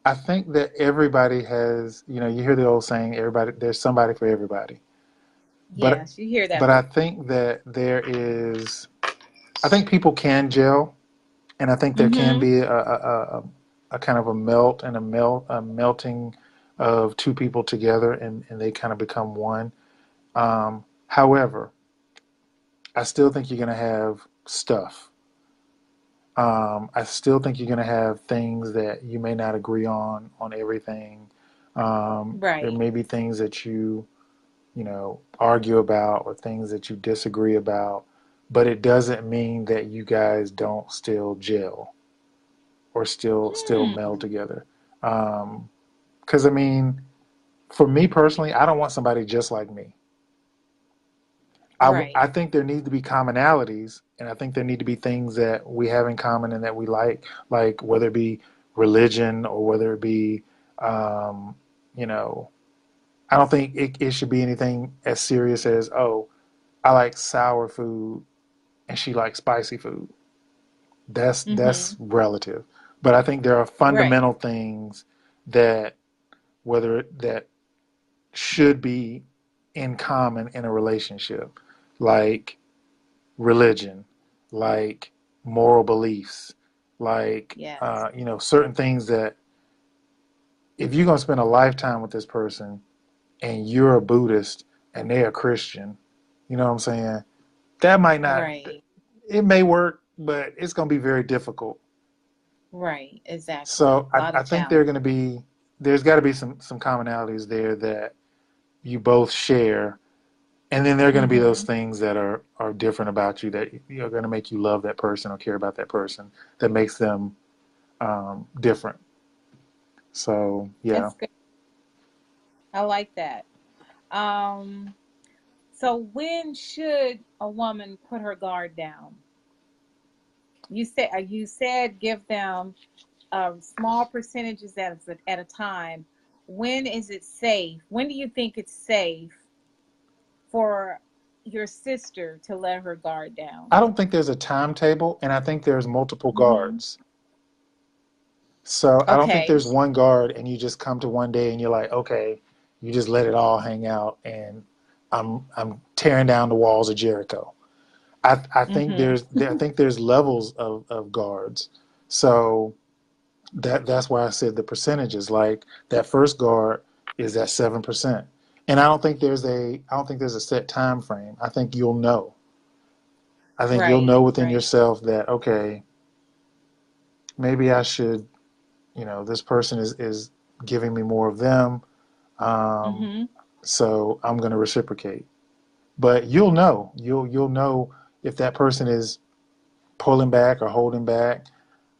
S2: I think that everybody has, you hear the old saying, everybody there's somebody for everybody. But
S1: Yes, you hear that
S2: but
S1: one.
S2: I think that I think people can gel, and I think there can
S1: Mm-hmm.
S2: be a kind of a melting of two people together, and they kind of become one. However, I still think you're going to have stuff. I still think you're going to have things that you may not agree on everything. There
S1: Right.
S2: may be things that argue about, or things that you disagree about, but it doesn't mean that you guys don't still gel or still meld
S1: Hmm.
S2: together. Because I mean, for me personally, I don't want somebody just like me. I
S1: Right.
S2: think there need to be commonalities, and I think there need to be things that we have in common and that we like whether it be religion or whether it be, um, you know, I don't think it should be anything as serious as, oh, I like sour food and she likes spicy food. That's
S1: Mm-hmm.
S2: relative, but I think there are
S1: Right.
S2: fundamental things that that should be in common in a relationship, like religion, like moral beliefs, like
S1: Yes.
S2: certain things that if you're gonna spend a lifetime with this person and you're a Buddhist and they're a Christian, you know what I'm saying? That might not.
S1: Right.
S2: It may work, but it's gonna be very difficult.
S1: Right. Exactly.
S2: So
S1: A lot
S2: I
S1: of
S2: think
S1: challenge.
S2: there's got to be some commonalities there that you both share, and then there are going to be those
S1: Mm-hmm.
S2: things that are different about you that are going to make you love that person or care about that person, that makes them different. So yeah.
S1: That's good. I like that. Um, so when should a woman put her guard down? You said give them small percentages at a time. when is it safe? When do you think it's safe for your sister to let her guard down?
S2: I don't think there's a timetable, and I think there's multiple
S1: Hmm.
S2: guards. So I don't think
S1: Okay.
S2: there's one guard and you just come to one day and you're like, okay, you just let it all hang out and I'm tearing down the walls of Jericho. I think
S1: Hmm.
S2: I think there's levels of guards. So that's why I said the percentages. Like that first guard is at 7%. And I don't think there's a set time frame. I think you'll know. I think you'll
S1: Right.
S2: know within
S1: Right.
S2: yourself that okay, maybe I should, this person is giving me more of them. Um,
S1: Hmm.
S2: so I'm going to reciprocate. But you'll know. You'll know if that person is pulling back or holding back,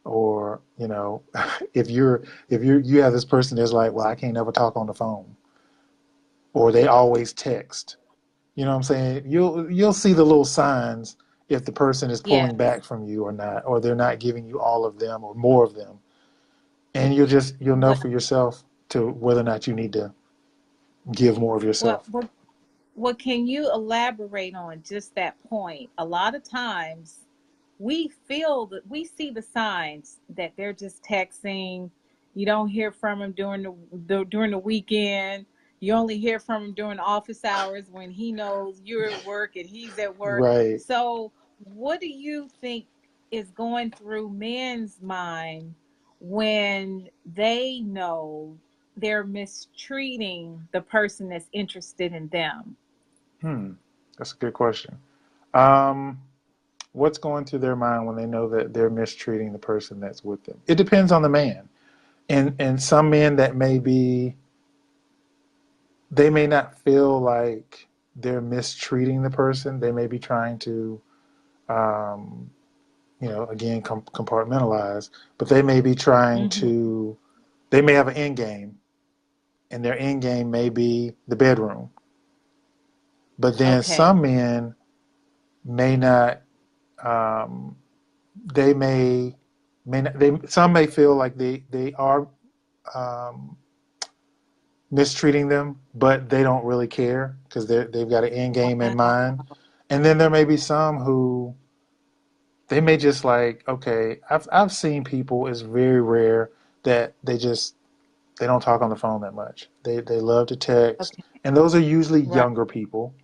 S2: or if you have this person that's like, well, I can't ever talk on the phone, or they always text. You know what I'm saying? You'll see the little signs if the person is
S1: Yes.
S2: pulling back from you or not, or they're not giving you all of them or more of them, and you'll know
S1: Well,
S2: for yourself to whether or not you need to give more of
S1: well,
S2: yourself.
S1: well, well, can you elaborate on just that point? A lot of times we feel that we see the signs that they're just texting. You don't hear from him during during the weekend. You only hear from him during office hours when he knows you're at work and he's at work.
S2: Right.
S1: So, what do you think is going through men's mind when they know they're mistreating the person that's interested in them?
S2: Hmm. That's a good question. Um, what's going through their mind when they know that they're mistreating the person that's with them? It depends on the man. And some men that may be, they may not feel like they're mistreating the person. They may be trying to, um, again, compartmentalize, but they may be trying
S1: Hmm.
S2: to, they may have an end game, and their end game may be the bedroom. But then
S1: Okay.
S2: some men may not, um, they may not, they some may feel like they are um, mistreating them, but they don't really care because they've got an end game in
S1: Wow.
S2: mind. And then there may be some who they may just like, okay, I've seen people. It's very rare that they don't talk on the phone that much. They love to text,
S1: Okay.
S2: and those are usually
S1: Right.
S2: younger people.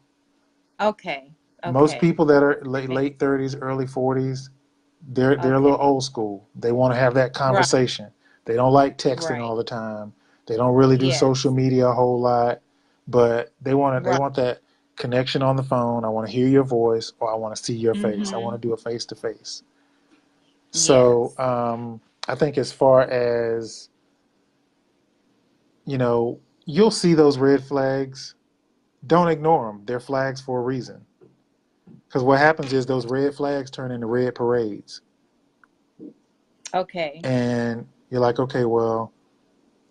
S1: Okay.
S2: Most
S1: Okay.
S2: people that are
S1: Right.
S2: late 30s, early 40s, they're a little
S1: Okay.
S2: old school. They want to have that
S1: Right.
S2: conversation. They don't like texting
S1: Right.
S2: all the time. They don't really do social
S1: Yes.
S2: media a whole lot, but they
S1: Right.
S2: want that connection on the phone. I want to hear your voice, or I want to see your face. I
S1: Mm-hmm.
S2: want to do a face to face. So
S1: Yes.
S2: I think as far as you'll see those red flags. Don't ignore them. They're flags for a reason. Because what happens is those red flags turn into red parades.
S1: Okay.
S2: And you're like, okay, well,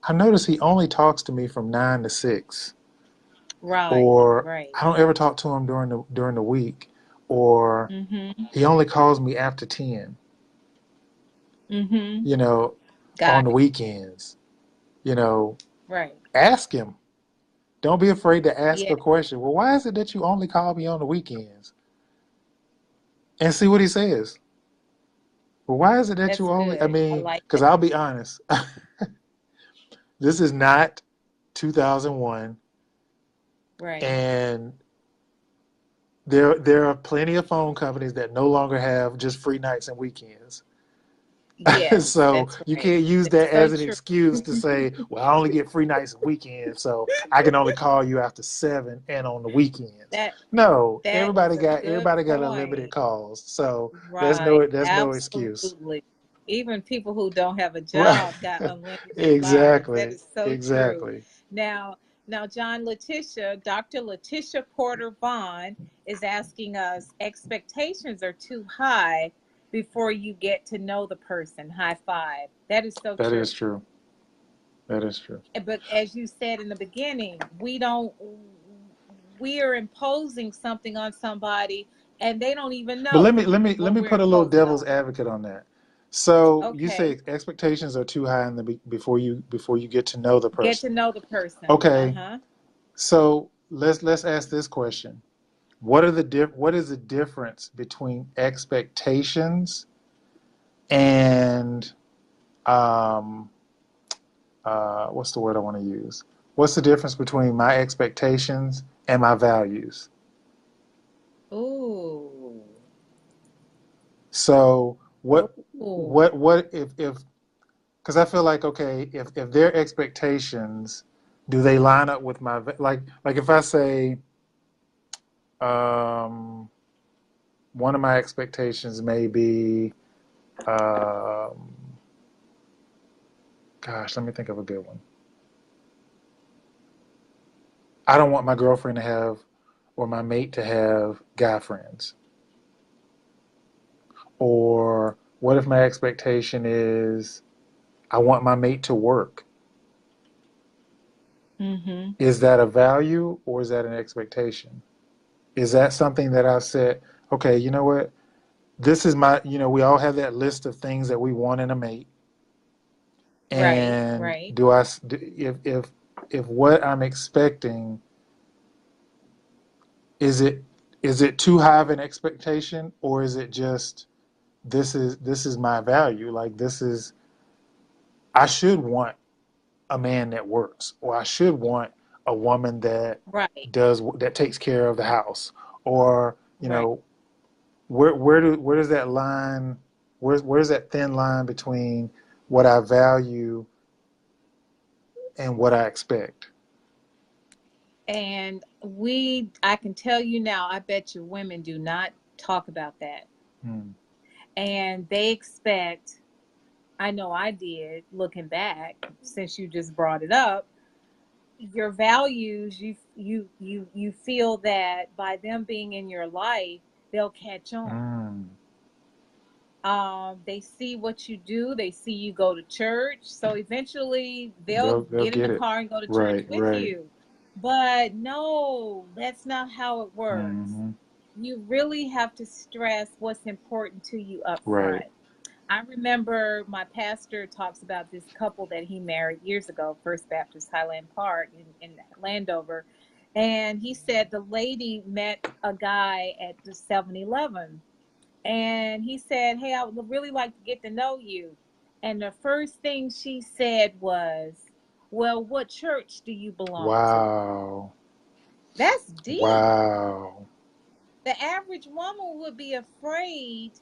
S2: I notice he only talks to me from 9 to 6,
S1: Right.
S2: or
S1: Right.
S2: I don't ever talk to him during the week, or
S1: Mm-hmm.
S2: he only calls me after 10,
S1: Mm-hmm.
S2: you know, on
S1: Got
S2: the
S1: it.
S2: weekends. You know,
S1: Right.
S2: ask him. Don't be afraid to ask
S1: Yeah.
S2: a question. Well, why is it that you only call me on the weekends? And see what he says. Well, why is it that
S1: That's
S2: you only, I
S1: good. I
S2: mean,
S1: like
S2: because
S1: that.
S2: I'll be honest, this is not 2001,
S1: Right.
S2: and there are plenty of phone companies that no longer have just free nights and weekends.
S1: Yes,
S2: So
S1: that's
S2: you
S1: right.
S2: can't use
S1: That's
S2: that
S1: so
S2: as an
S1: true.
S2: excuse to say, well, I only get free nights and weekends, so I can only call you after 7 and on the weekends.
S1: That
S2: No,
S1: that is a good
S2: everybody got unlimited
S1: point.
S2: calls, so
S1: Right.
S2: that's no excuse.
S1: Absolutely. Even people who don't have a
S2: Right.
S1: job got unlimited lines. That
S2: Exactly.
S1: is so true.
S2: Exactly.
S1: Now, John Letitia, Dr. Letitia Porter Vaughn is asking us, expectations are too high before you get to know the person. High five. That is so
S2: That
S1: true.
S2: is true. That is true.
S1: But as you said in the beginning, we are imposing something on somebody and they don't even
S2: But
S1: know
S2: let me
S1: what
S2: put
S1: we're
S2: a little
S1: imposing
S2: devil's
S1: on them.
S2: advocate on that. So you
S1: Okay.
S2: say expectations are too high in the before you get to know the
S1: Get
S2: person.
S1: to know the person.
S2: Okay,
S1: Uh-huh.
S2: so let's ask this question. What is the difference between expectations and um what's the word I want to use? What's the difference between my expectations and my values?
S1: Ooh.
S2: So
S1: Ooh.
S2: what if because I feel like okay, if their expectations do they line up with my like if I say um one of my expectations may be um gosh, let me think of a good one. I don't want my girlfriend to have or my mate to have guy friends. Or what if my expectation is I want my mate to work?
S1: Mm-hmm.
S2: Is that a value or is that an expectation? Is that something that I've said, okay, you know what? This is my, we all have that list of things that we want in a mate.
S1: Right,
S2: And
S1: right.
S2: if what I'm expecting is it is it too high of an expectation or is it just this is my value? Like this is I should want a man that works, or I should want a woman that
S1: Right,
S2: that takes care of the house, or
S1: right.
S2: where does that line where's that thin line between what I value and what I expect?
S1: And I can tell you now, I bet you women do not talk about that.
S2: Hmm.
S1: And they expect, I know I did looking back, since you just brought it up, your values, you feel that by them being in your life, they'll catch on.
S2: Mm.
S1: They see what you do, they see you go to church, so eventually they'll
S2: They'll
S1: get in the
S2: get it.
S1: car and go to church
S2: Right,
S1: with
S2: right.
S1: you. But no, that's not how it works.
S2: Hmm.
S1: You really have to stress what's important to you up
S2: Right.
S1: front. I remember my pastor talks about this couple that he married years ago, First Baptist Highland Park in Landover. And he said the lady met a guy at the 7-Eleven. And he said, "Hey, I would really like to get to know you." And the first thing she said was, "Well, what church do you belong to?"
S2: Wow.
S1: That's deep.
S2: Wow.
S1: The average woman would be afraid,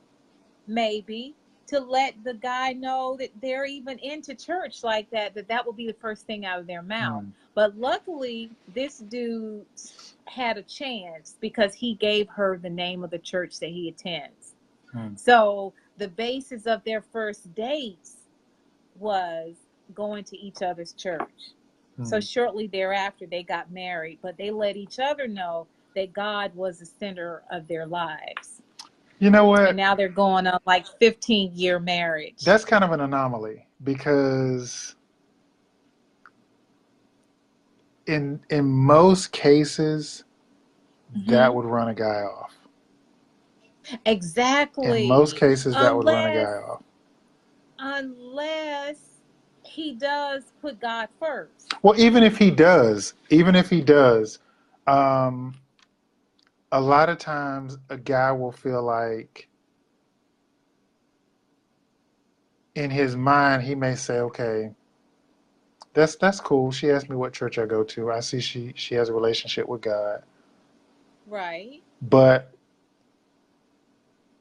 S1: maybe, to let the guy know that they're even into church like that, that would be the first thing out of their mouth.
S2: Hmm.
S1: But luckily, this dude had a chance because he gave her the name of the church that he attends.
S2: Hmm.
S1: So the basis of their first dates was going to each other's church. So
S2: Hmm.
S1: shortly thereafter, they got married, but they let each other know that God was the center of their lives.
S2: You know
S1: And
S2: what?
S1: now they're going on like 15-year marriage.
S2: That's kind of an anomaly because in most cases that
S1: Hmm.
S2: would run a guy off. In most
S1: Exactly.
S2: cases that would run a
S1: Unless,
S2: guy off.
S1: unless he does put God first.
S2: Well, even if he does, um, a lot of times a guy will feel like in his mind he may say, "Okay, that's cool. She asked me what church I go to. I see she has a relationship with God."
S1: Right.
S2: But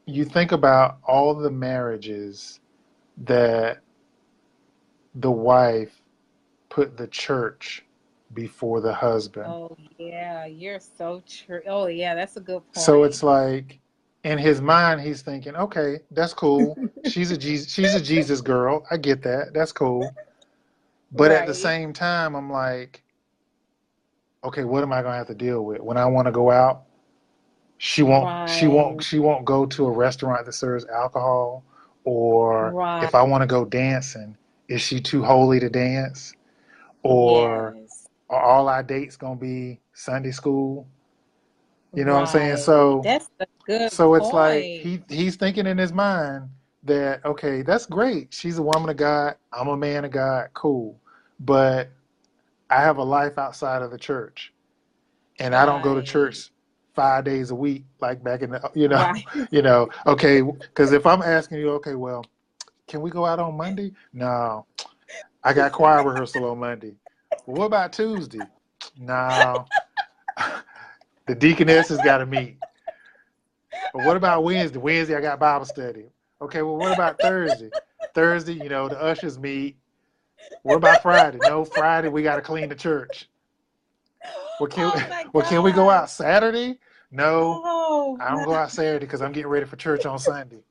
S2: you think about all the marriages that the wife put the church before the husband.
S1: Oh, yeah. You're so true. Oh, yeah. That's a good
S2: So
S1: point.
S2: it's like in his mind he's thinking, okay, that's cool. She's a Jesus girl. I get that. That's cool. But at the
S1: Right.
S2: same time, I'm like, okay, what am I gonna have to deal with when I want to go out?
S1: Right.
S2: She won't go to a restaurant that serves alcohol, or if I
S1: Right.
S2: want to go dancing, is she too holy to dance? Or
S1: Yes.
S2: are all our dates gonna be Sunday school? You know what I'm saying?
S1: Right. That's a good
S2: So it's like
S1: point.
S2: he's thinking in his mind, that, okay, that's great. She's a woman of God. I'm a man of God. Cool. But I have a life outside of the church, and I don't go to
S1: Right.
S2: church 5 days a week like back in the,
S1: Right.
S2: okay, because if I'm asking you, okay, well, can we go out on Monday? No, I got choir rehearsal on Monday. Well, what about Tuesday? No, the deaconess has got to meet. But what about Wednesday? Wednesday, I got Bible study. Okay, well, what about Thursday? Thursday, the ushers meet. What about Friday? No, Friday, we got to clean the church. Well,
S1: Oh my
S2: can we go
S1: gosh.
S2: out Saturday? No,
S1: Oh
S2: I don't
S1: my.
S2: go out Saturday because I'm getting ready for church on Sunday,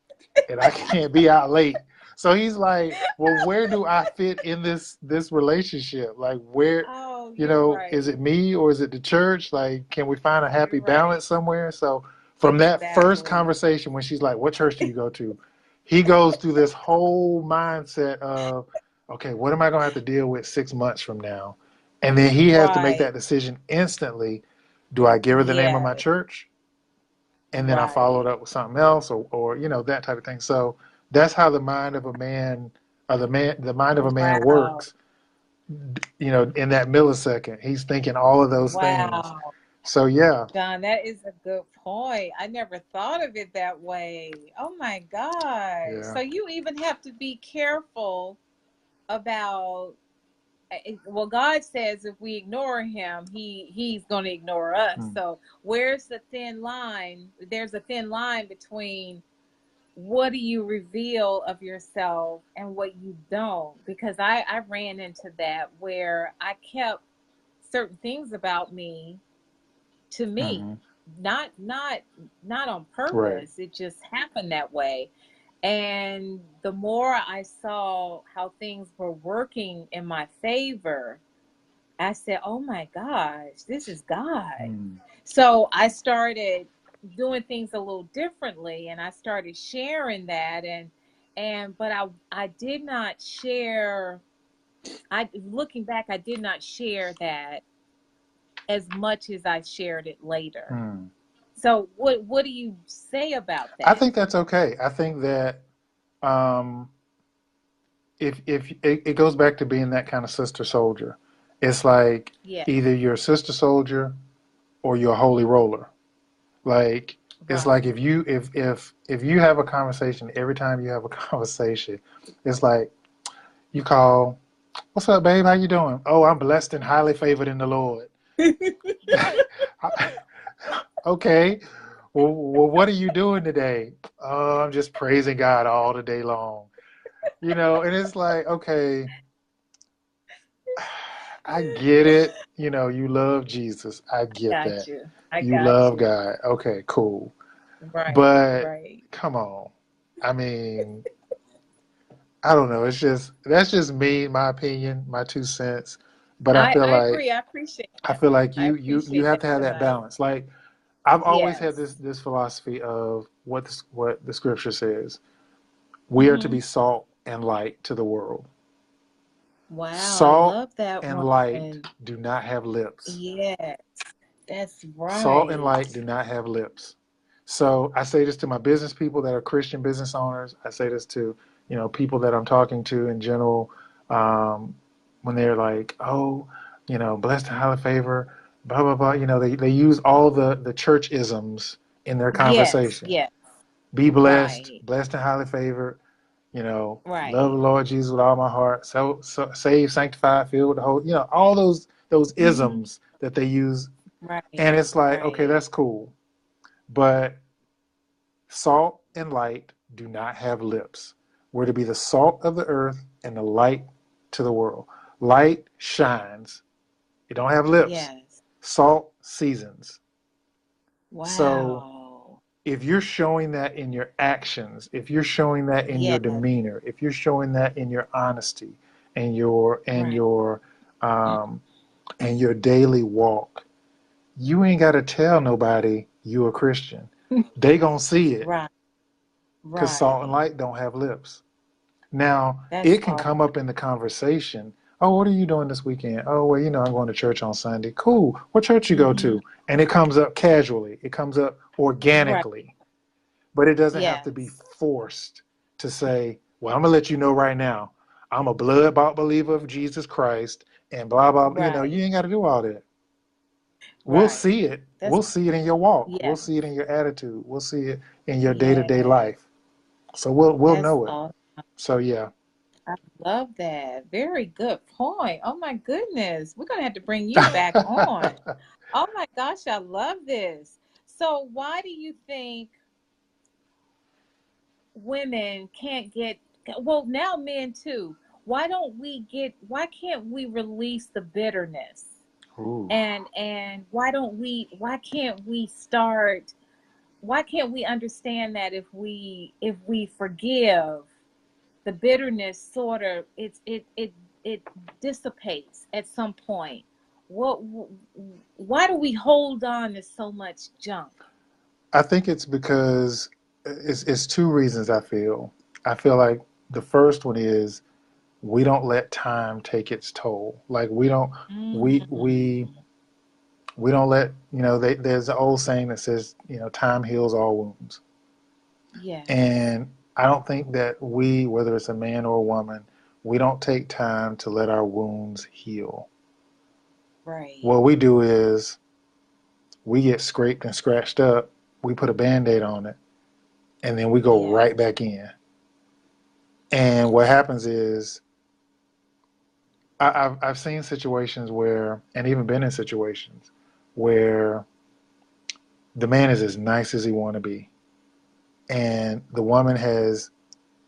S2: and I can't be out late. So he's like, well, where do I fit in this relationship? Like, where,
S1: Oh, you're
S2: is
S1: right.
S2: it me or is it the church? Like, can we find a happy
S1: You're right.
S2: balance somewhere? So from that first
S1: Exactly.
S2: conversation, when she's like, what church do you go to? He goes through this whole mindset of, okay, what am I going to have to deal with 6 months from now? And then he has to make
S1: Right.
S2: that decision instantly. Do I give her the name of my
S1: Yes.
S2: church? And then I followed
S1: Right.
S2: up with something else, or that type of thing. So that's how the mind of a man, or the mind of a man
S1: Wow.
S2: works. In that millisecond, he's thinking all of those things.
S1: Wow.
S2: So yeah,
S1: John, that is a good point. I never thought of it that way. Oh my gosh.
S2: yeah,
S1: So you even have to be careful about well, God says if we ignore him, he's going to ignore us.
S2: mm,
S1: So where's the thin line? There's a thin line between what do you reveal of yourself and what you don't, because I ran into that where I kept certain things about me to me,
S2: hmm,
S1: not on
S2: right,
S1: purpose. It just happened that way. And the more I saw how things were working in my favor, I said, oh my gosh, this is God.
S2: mm,
S1: So I started doing things a little differently, and I started sharing that. But I did not share, I looking back, I did not share that as much as I shared it later.
S2: mm.
S1: So what do you say about
S2: I
S1: that?
S2: think that's okay. I think that um, if it goes back to being that kind of sister soldier, it's like
S1: Yeah,
S2: either you're a sister soldier or you're a holy roller. Like it's
S1: right.
S2: like if you have a conversation, every time you have a conversation, it's like you call, "What's up, babe? How you doing?" "Oh, I'm blessed and highly favored in the Lord." Okay. Well, what are you doing today? "Oh, I'm just praising God all the day long." And it's like, okay, I get it. You love Jesus. I get
S1: Got
S2: that.
S1: you. I
S2: You
S1: got
S2: love
S1: you.
S2: God. Okay, cool.
S1: Right,
S2: But
S1: right.
S2: come on. I mean, I don't know. That's just me, my opinion, my 2 cents. But
S1: I agree. I appreciate
S2: I
S1: that.
S2: feel like
S1: I
S2: you
S1: appreciate
S2: have
S1: that
S2: to have
S1: because
S2: that
S1: I
S2: balance. Like I've always had
S1: yes.
S2: this philosophy of what the scripture says. We are to
S1: Hmm.
S2: be salt and light to the world.
S1: Wow, I
S2: Salt
S1: love that
S2: and light
S1: one.
S2: do not have lips.
S1: Yes, that's
S2: Salt and
S1: right.
S2: light do not have lips. So I say this to my business people that are Christian business owners. I say this to, people that I'm talking to in general, um, when they're like, oh, blessed and highly favored, blah, blah, blah. They use all the church isms in their
S1: Yes,
S2: conversation.
S1: yes.
S2: Be blessed,
S1: Right,
S2: blessed and highly favored, love the
S1: right.
S2: Lord Jesus with all my heart, so saved, sanctified, filled with the whole, all those
S1: Hmm.
S2: isms that they use.
S1: Right,
S2: And it's like, okay,
S1: right.
S2: that's cool. But salt and light do not have lips. We're to be the salt of the earth and the light to the world. Light shines. It don't have lips.
S1: Yes.
S2: Salt seasons. So
S1: Wow.
S2: if you're showing that in your actions, if you're showing that in your
S1: Yes.
S2: demeanor, if you're showing that in your honesty and your and
S1: Right.
S2: your um, and your daily walk, you ain't got to tell nobody you a Christian. They gonna see it
S1: Right.
S2: because salt and
S1: Right.
S2: light don't have lips. Now,
S1: That's
S2: it can
S1: all.
S2: come up in the conversation. Oh, what are you doing this weekend? Oh, well, I'm going to church on Sunday. Cool. What church you go
S1: Hmm.
S2: to? And it comes up casually. It comes up
S1: Right.
S2: organically. But it doesn't have to be
S1: Yes.
S2: forced to say, well, I'm gonna let you know right now, I'm a blood bought believer of Jesus Christ, and blah blah. You know,
S1: Right.
S2: you ain't got to do all that. We'll
S1: Right.
S2: see it.
S1: That's
S2: We'll see it in your walk.
S1: yeah.
S2: We'll see it in your attitude. We'll see it in your day to day
S1: Yes.
S2: life. So we'll
S1: That's
S2: know it.
S1: all.
S2: So yeah.
S1: I love that. Very good point. Oh my goodness. We're gonna have to bring you back on. Oh my gosh, I love this. So why do you think women can't get, well, now men too, why can't we release the bitterness?
S2: Ooh.
S1: And why can't we understand that if we forgive, the bitterness sort of it dissipates at some point. What why do we hold on to so much junk?
S2: I think it's because it's two reasons. I feel like the first one is we don't let time take its toll. Like we we
S1: Mm,
S2: we don't let there's an old saying that says time heals all wounds,
S1: yes.
S2: and I don't think that we, whether it's a man or a woman, we don't take time to let our wounds heal.
S1: Right.
S2: What we do is we get scraped and scratched up, we put a band-aid on it, and then we go right
S1: Yes.
S2: back in. And what happens is I've seen situations where, and even been in situations where the man is as nice as he want to be, and the woman has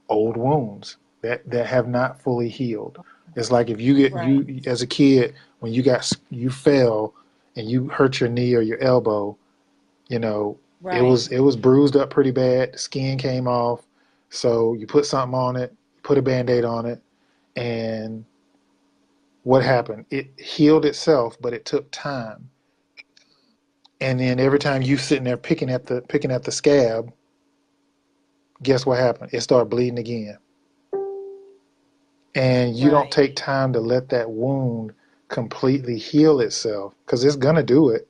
S2: old wounds that have not fully healed. It's like if
S1: Right.
S2: you as a kid, when you fell and you hurt your knee or your elbow, you know,
S1: Right.
S2: it was bruised up pretty bad, the skin came off, so you put something on it, put a band-aid on it, and what happened? It healed itself, but it took time. And then every time you sitting there picking at the scab, guess what happened? It started bleeding again. And you don't take
S1: Right.
S2: time to let that wound completely heal itself, because it's gonna do it.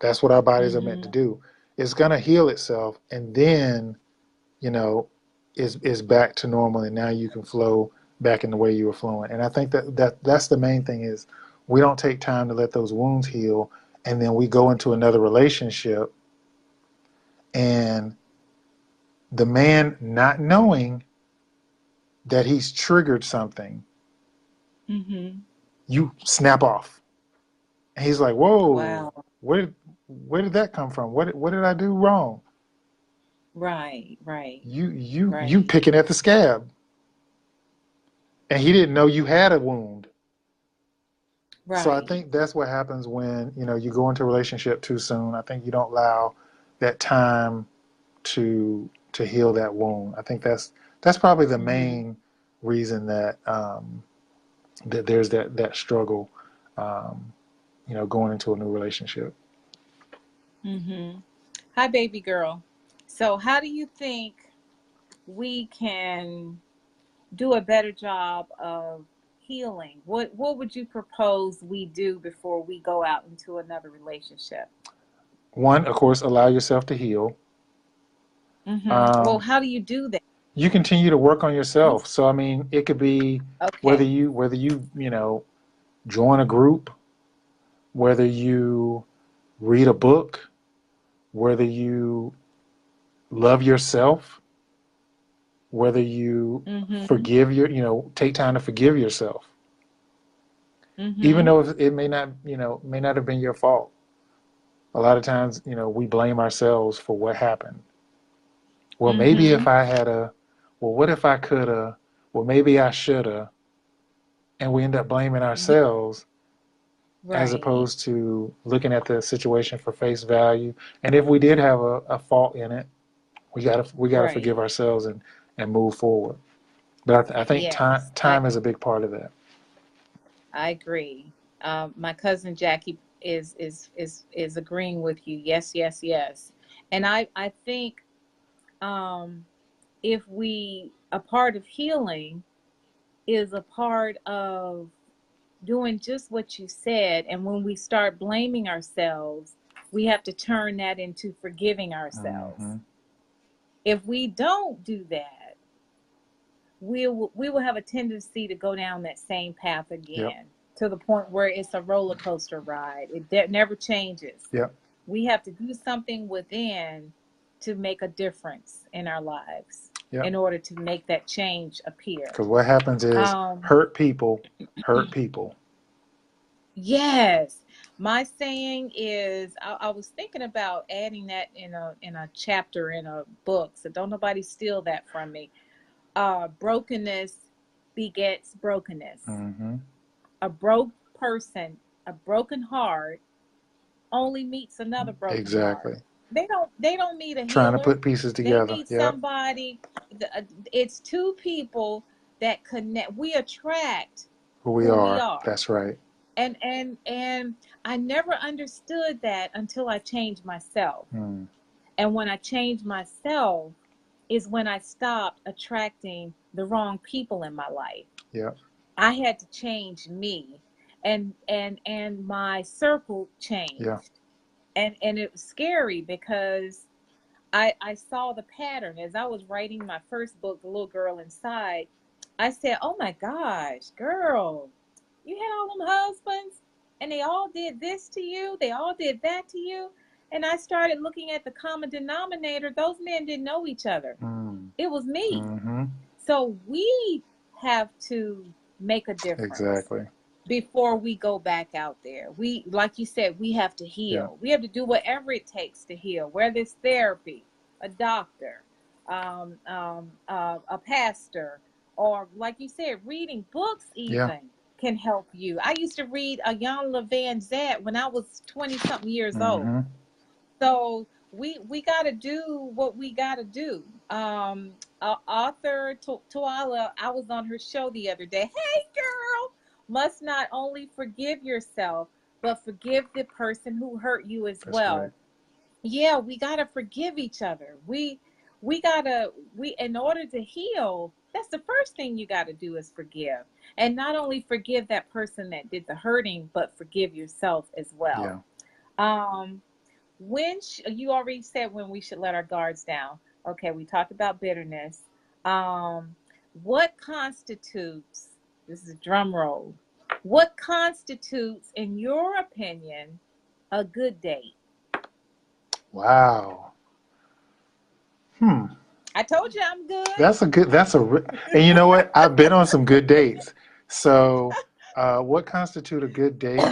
S2: That's what our bodies are meant to
S1: Mm-hmm.
S2: do. It's gonna heal itself, and then you know is back to normal, and now you can flow back in the way you were flowing. And I think that's the main thing is we don't take time to let those wounds heal, and then we go into another relationship, and the man not knowing that he's triggered something,
S1: Mm-hmm.
S2: you snap off. And he's like, whoa,
S1: Wow.
S2: where did that come from? What did I do wrong?
S1: Right. Right.
S2: You
S1: Right.
S2: picking at the scab. And he didn't know you had a wound. So I
S1: Right.
S2: think that's what happens when, you go into a relationship too soon. I think you don't allow that time to heal that wound. I think that's probably the
S1: Mm-hmm.
S2: main reason that that there's that struggle, um, going into a new relationship.
S1: Mm-hmm. Hi, baby girl. So how do you think we can do a better job of healing? What would you propose we do before we go out into another relationship?
S2: One, of course, allow yourself to heal.
S1: Well,
S2: Um,
S1: how do you do that?
S2: you continue to work on
S1: You
S2: yourself. So I mean, it could be
S1: okay?
S2: whether you join a group, whether you read a book, whether you love yourself, whether you
S1: Mm-hmm.
S2: forgive take time to forgive yourself, even
S1: Mm-hmm.
S2: though it may not have been your fault. A lot of times, we blame ourselves for what happened. Well, maybe
S1: Mm-hmm.
S2: if I had well, what if I coulda, well, maybe I shoulda, and we end up blaming
S1: Yeah,
S2: ourselves as
S1: right.
S2: opposed to looking at the situation for face value. And if we did have a fault in it, we gotta forgive
S1: Right.
S2: ourselves and move forward. But I think
S1: Yes, I
S2: time is a big part of that.
S1: I agree. My cousin Jackie is agreeing with you. Yes, yes, yes. And I think um if we a part of healing is a part of doing just what you said. And when we start blaming ourselves, we have to turn that into forgiving ourselves.
S2: Hmm.
S1: If we don't do that, we will have a tendency to go down that same path
S2: Yep.
S1: again, to the point where it's a roller coaster ride. It never changes.
S2: Yep.
S1: We have to do something within to make a difference in our lives
S2: Yep.
S1: in order to make that change appear.
S2: Because what happens is
S1: Um,
S2: hurt people hurt people.
S1: yes, my saying is, I was thinking about adding that in a chapter in a book, so don't nobody steal that from me. Brokenness begets brokenness.
S2: Hmm.
S1: A broke person, a broken heart, only meets another broken heart.
S2: Exactly.
S1: They don't need a
S2: Trying to
S1: healer.
S2: put pieces
S1: They
S2: together.
S1: need
S2: Yep.
S1: somebody. It's two people that connect. We attract
S2: Who we
S1: who we
S2: are.
S1: are.
S2: That's right.
S1: And I never understood that until I changed myself.
S2: Mm.
S1: And when I changed myself is when I stopped attracting the wrong people in my life.
S2: Yep.
S1: I had to change me, and my circle
S2: Yeah.
S1: changed. And it was scary because I saw the pattern as I was writing my first book, The Little Girl Inside. I said, "Oh my gosh, girl, you had all them husbands and they all did this to you, they all did that to you." And I started looking at the common denominator. Those men didn't know each other.
S2: Mm.
S1: It was me.
S2: Hmm.
S1: So we have to make a difference
S2: Exactly.
S1: before we go back out there. We, like you said, we have to
S2: Yeah.
S1: heal. We have to do whatever it takes to heal, whether it's therapy, a doctor, a pastor, or like you said, reading books
S2: Yeah.
S1: even can help you. I used to read Ayanna Van Zant when I was 20 something years old.
S2: Hmm.
S1: So we got to do what we got to do. Author Tuala, I was on her show the other day. Hey, girl, must not only forgive yourself, but forgive the person who hurt you as
S2: That's right.
S1: well. Yeah, we got to forgive each other. We got to we in order to heal, that's the first thing you got to do is forgive. And not only forgive that person that did the hurting, but forgive yourself as
S2: Yeah.
S1: well. Um you already said when we should let our guards down. Okay, we talked about bitterness. Um, what constitutes, this is a drum roll, what constitutes, in your opinion, a good date?
S2: Wow. Hmm.
S1: I told you I'm good.
S2: And you know what? I've been on some good dates. So, what constitute a good date?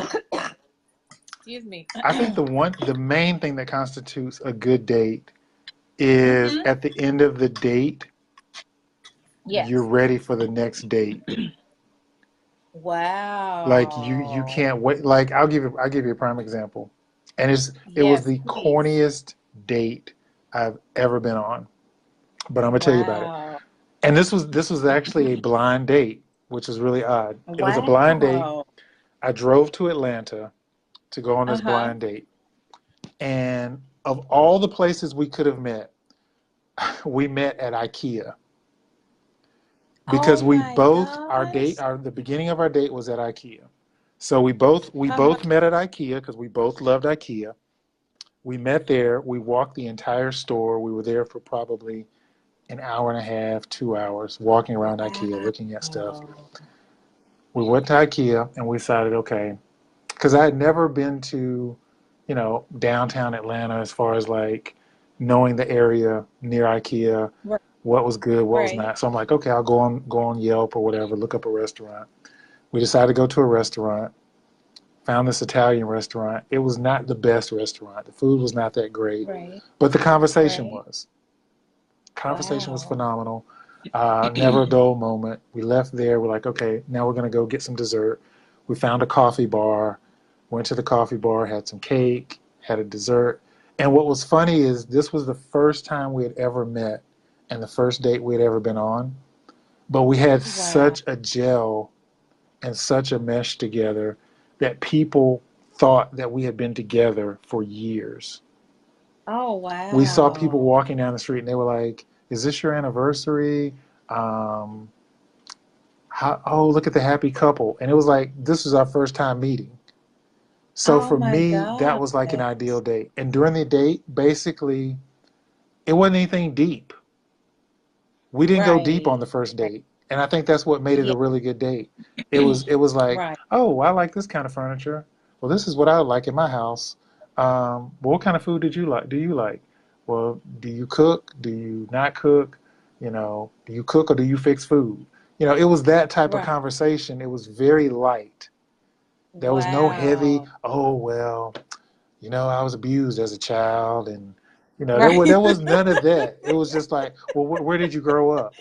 S1: Excuse me.
S2: I think the main thing that constitutes a good date is
S1: Hmm.
S2: at the end of the date, you're
S1: Yes.
S2: ready for the next date. Like you
S1: Wow.
S2: can't wait. Like I'll give you a prime example, and it was
S1: Yes,
S2: the
S1: please.
S2: corniest date I've ever been on. But I'm gonna tell you about it.
S1: Wow.
S2: And this was actually a blind date, which is really odd. It was a blind date.
S1: Wow.
S2: I drove to Atlanta to go on this
S1: Uh-huh.
S2: blind date, and of all the places we could have met, we met at IKEA
S1: Oh
S2: because we
S1: my
S2: both
S1: gosh.
S2: the beginning of our date was at IKEA. So we both
S1: Uh-huh.
S2: met at IKEA because we both loved IKEA. We met there. We walked the entire store. We were there for probably an hour and a half, 2 hours, walking around IKEA, looking at stuff.
S1: Wow.
S2: We went to IKEA and we decided, okay, because I had never been to, downtown Atlanta as far as like knowing the area near IKEA,
S1: Right.
S2: what was good, what was
S1: Right.
S2: not. So I'm like, okay, I'll go on Yelp or whatever, look up a restaurant. We decided to go to a restaurant, found this Italian restaurant. It was not the best restaurant. The food was not that great,
S1: Right.
S2: but the conversation
S1: Right.
S2: was. Conversation was
S1: Wow.
S2: phenomenal. Never a dull moment. We left there. We're like, okay, now we're going to go get some dessert. We found a coffee bar, went to the coffee bar, had some cake, had a dessert. And what was funny is this was the first time we had ever met and the first date we had ever been on. But we had
S1: Wow.
S2: such a gel and such a mesh together that people thought that we had been together for years.
S1: Oh,
S2: We saw people
S1: wow.
S2: walking down the street and they were like, "Is this your anniversary? Um, oh, look at the happy couple." And it was like, this was our first time meeting. So
S1: Oh
S2: for
S1: my
S2: me,
S1: God.
S2: that was like an ideal date. And during the date, basically, it wasn't anything deep. We didn't go deep on
S1: Right.
S2: the first
S1: Right.
S2: date. And I think that's what made it
S1: Yeah.
S2: a really good date. It was like,
S1: Right.
S2: oh, I like this kind of furniture. Well, this is what I would like in my house. Well, what kind of food did you like? Do you like? Well, do you cook? Do you not cook? Do you cook or do you fix food? It was that type of
S1: Right.
S2: conversation. It was very light. There was no heavy,
S1: Wow.
S2: oh, well, I was abused as a child, and
S1: Right.
S2: there was none of that. It was just like, well, where did you grow up?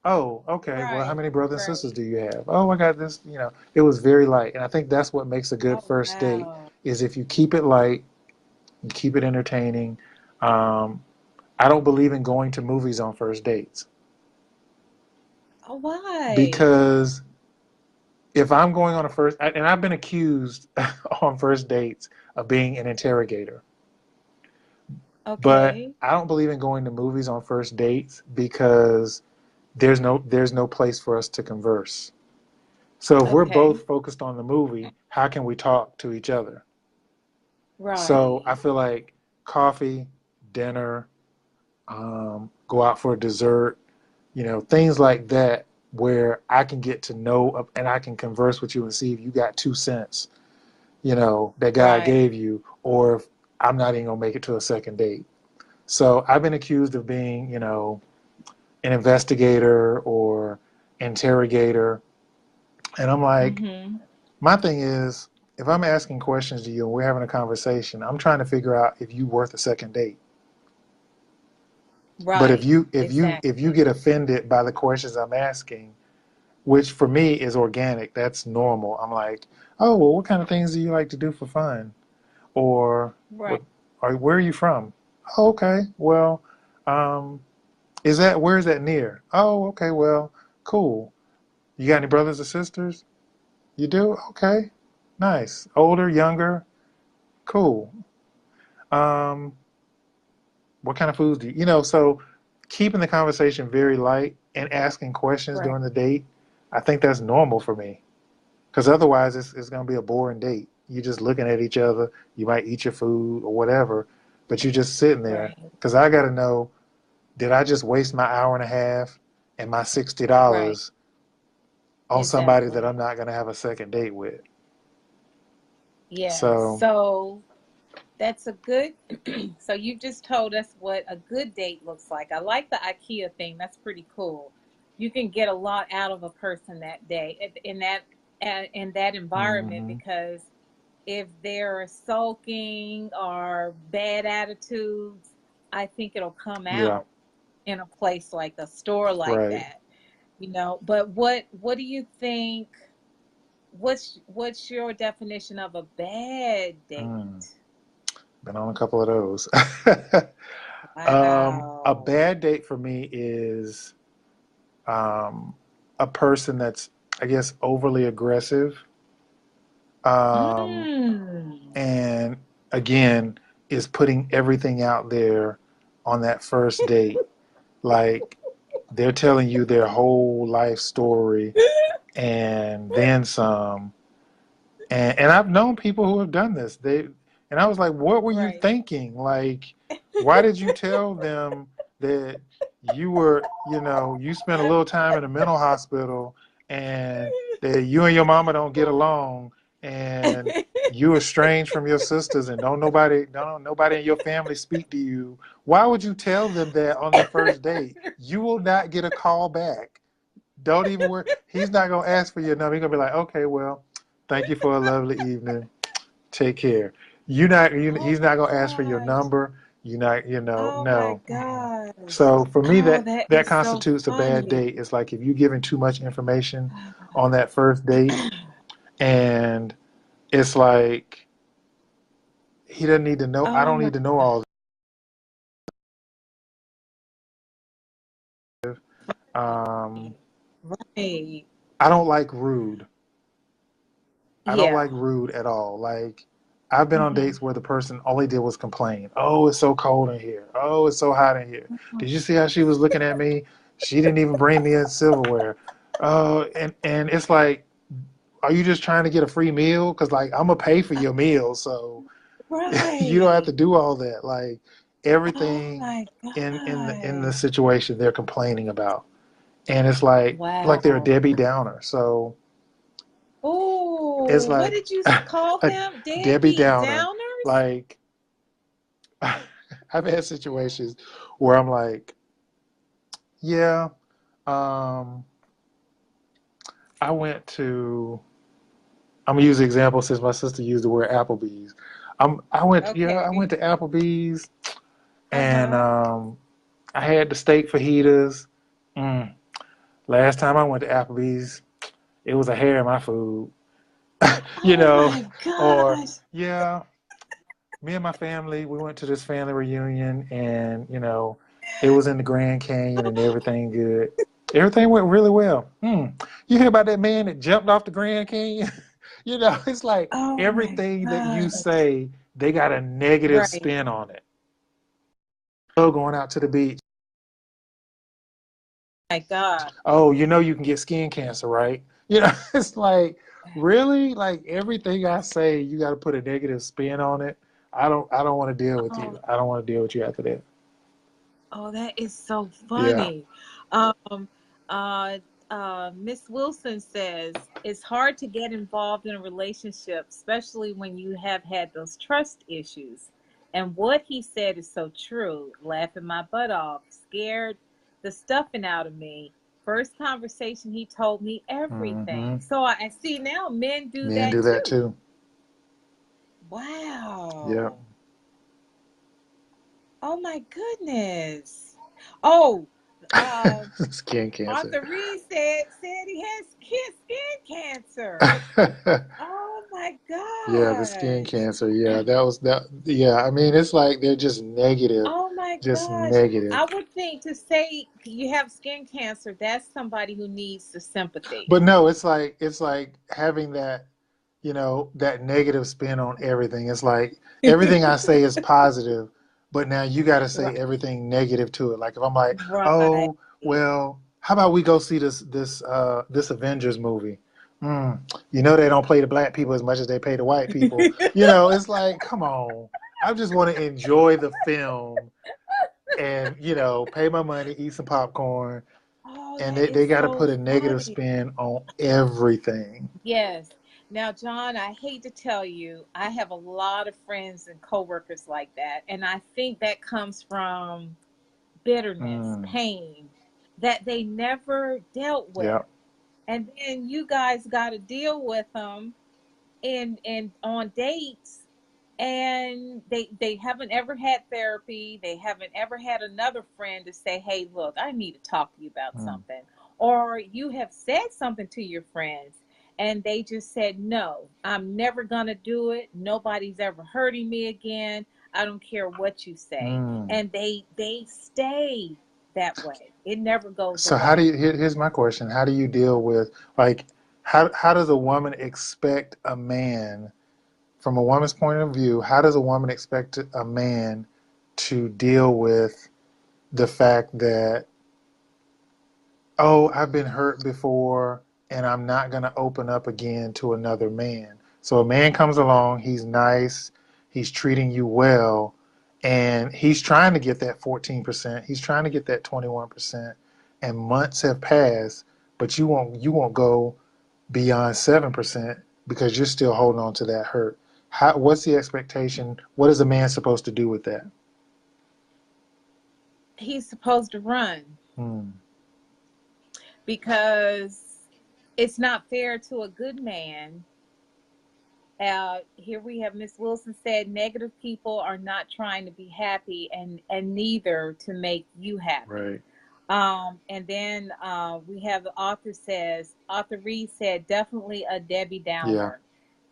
S2: Oh, okay. Well, how
S1: Right.
S2: many brothers and sisters
S1: Right.
S2: do you have? Oh, I got this. It was very light, and I think that's what makes a good
S1: Oh
S2: first date
S1: wow.
S2: is if you keep it light, you keep it entertaining. Um, I don't believe in going to movies on first dates
S1: Oh why?
S2: because if I'm going on a first, and I've been accused on first dates of being an interrogator. But
S1: Okay.
S2: I don't believe in going to movies on first dates because there's no place for us to converse. So if we're
S1: Okay.
S2: both focused on the movie, how can we talk to each other? So I
S1: Right.
S2: feel like coffee, dinner, go out for a dessert, things like that, where I can get to know and I can converse with you and see if you got 2 cents, that God
S1: Right.
S2: gave you, or if I'm not even gonna make it to a second date. So I've been accused of being, an investigator or interrogator. And I'm like,
S1: Mm-hmm.
S2: my thing is, if I'm asking questions to you and we're having a conversation, I'm trying to figure out if you worth a second date. But if
S1: Right.
S2: you if you if you
S1: Exactly.
S2: get offended by the questions I'm asking, which for me is organic, that's normal. I'm like, oh, well, what kind of things do you like to do for fun? Or
S1: Right.
S2: what? Or where are you from? Oh, okay. Well, um, where is that near? Oh, okay. Well, cool. You got any brothers or sisters? You do? Okay. Nice. Older, younger? Cool. Um, what kind of foods do so keeping the conversation very light and asking questions
S1: Right.
S2: during the date, I think that's normal for me. Because otherwise, it's going to be a boring date. You're just looking at each other. You might eat your food or whatever, but you're just sitting there.
S1: Right.
S2: Because I got to know, did I just waste my hour and a half and my
S1: Right.
S2: $60 on somebody that
S1: Exactly.
S2: I'm not going to have a second date with?
S1: Yes.
S2: So,
S1: So that's a good so you just told us what a good date looks like. I like the IKEA thing. That's pretty cool. You can get a lot out of a person that day in that environment
S2: hmm
S1: because if they're sulking or bad attitudes, I think it'll come
S2: yeah,
S1: out in a place like a store like
S2: right.
S1: that. But what do you think what's your definition of a bad
S2: Mm,
S1: date?
S2: been on a couple of those. A
S1: Wow.
S2: bad date for me is um, a person that's, I guess, overly aggressive. Um,
S1: Mm.
S2: and again, is putting everything out there on that first date. Like they're telling you their whole life story and then some. And I've known people who have done this. And I was like, what were you
S1: Right.
S2: thinking? Like, why did you tell them that you spent a little time in a mental hospital and that you and your mama don't get along and you estranged from your sisters and don't nobody in your family speak to you? Why would you tell them that on the first date? You will not get a call back. Don't even worry. He's not gonna ask for your number. He's gonna be like, okay, well, thank you for a lovely evening. Take care.
S1: Oh
S2: He's
S1: my
S2: not gonna ask for your
S1: gosh.
S2: number.
S1: Oh my
S2: No. Mm-mm.
S1: gosh.
S2: So for me,
S1: Oh,
S2: that
S1: that
S2: that
S1: is so
S2: constitutes a bad
S1: funny.
S2: date. It's like if you're giving too much information on that first date, and it's like he doesn't need to know. I
S1: Oh
S2: don't
S1: my
S2: need to know all. Um,
S1: right.
S2: I don't like rude. I don't
S1: Yeah.
S2: like rude at all. Like I've been on
S1: Hmm.
S2: dates where the person all they did was complain. Oh, it's so cold in here. Oh, it's so hot in here. Did you see how she was looking at me? She didn't even bring me a silverware. Oh, and it's like, are you just trying to get a free meal? Because like I'm gonna pay for your meal, so you don't have
S1: Right.
S2: to do all that. Like
S1: Oh
S2: everything
S1: my
S2: in the
S1: gosh.
S2: situation they're complaining about, and it's like they're a
S1: Wow.
S2: Debbie Downer. So it's
S1: Oh, what
S2: like
S1: did you call
S2: a
S1: them?
S2: Debbie
S1: Deadbeat
S2: Downer.
S1: downers?
S2: Like I've had situations where I'm like, yeah, um, I went to. I'm gonna use the example since my sister used the word Applebee's. I
S1: Okay.
S2: went to Applebee's and
S1: Uh-huh.
S2: I had the steak fajitas. Mm. Last time I went to Applebee's, it was a hair in my food, you
S1: Oh
S2: know,
S1: my
S2: or
S1: gosh.
S2: yeah, me and my family, we went to this family reunion and, it was in the Grand Canyon and everything good. Everything went really well. You hear about that man that jumped off the Grand Canyon? It's like
S1: Oh my
S2: everything that you
S1: gosh.
S2: say, they got a negative
S1: Right.
S2: spin on it. Oh, going out to the beach.
S1: My God.
S2: Oh, you can get skin cancer, right? It's like, really? Like everything I say, you got to put a negative spin on it. I don't want to deal with you.
S1: Oh,
S2: I don't want to deal with you after that.
S1: oh, that is so
S2: Yeah.
S1: funny. Um, uh, Miss Wilson says it's hard to get involved in a relationship, especially when you have had those trust issues. And what he said is so true. Laughing my butt off, scared the stuffing out of me. First conversation, he told me
S2: Hmm.
S1: everything. So I see now men do
S2: Men do
S1: that
S2: that
S1: too.
S2: too. Yeah.
S1: Wow. Oh my goodness. Oh, uh,
S2: Skin cancer.
S1: Arthur Reed said he has skin cancer. Oh my
S2: Yeah, the skin
S1: gosh.
S2: cancer. Yeah, that was that. Yeah, I mean, it's like they're just negative,
S1: Oh my
S2: just
S1: gosh.
S2: negative.
S1: I would think to say you have skin cancer, that's somebody who needs the sympathy.
S2: But no, it's like having that negative spin on everything. It's like everything I say is positive, but now you got to say
S1: Right.
S2: everything negative to it. Like if I'm like,
S1: Right.
S2: oh, well, how about we go see this Avengers movie? Mm, they don't play the black people as much as they pay the white people. It's like, come on. I just want to enjoy the film and pay my money, eat some popcorn,
S1: Oh,
S2: and
S1: that
S2: they
S1: is
S2: got to
S1: so
S2: put a negative
S1: funny.
S2: spin on everything.
S1: Yes. Now, John, I hate to tell you, I have a lot of friends and coworkers like that. And I think that comes from bitterness,
S2: Mm,
S1: pain that they never dealt
S2: yeah.
S1: with. And then you guys got to deal with them in on dates, and they haven't ever had therapy. They haven't ever had another friend to say, "Hey, look, I need to talk to you about
S2: Mm,
S1: something." Or you have said something to your friends and they just said, "No, I'm never going to do it. Nobody's ever hurting me again. I don't care what you say."
S2: mm.
S1: And they stay that way. It never goes
S2: So how do
S1: away.
S2: you, here's my question. How do you deal with like how does a woman expect a man from a woman's point of view, how does a woman expect a man to deal with the fact that, oh, I've been hurt before and I'm not going to open up again to another man. So a man comes along, he's nice, he's treating you well, and he's trying to get that 14%, he's trying to get that 21%, and months have passed, but you won't go beyond 7% because you're still holding on to that hurt. What's the expectation? What is a man supposed to do with that?
S1: He's supposed to run
S2: Hmm.
S1: because it's not fair to a good man. Here we have Miss Wilson said negative people are not trying to be happy, and neither to make you happy.
S2: Right.
S1: And then we have the author says, Author Reed said, definitely a Debbie
S2: Yeah.
S1: Downer.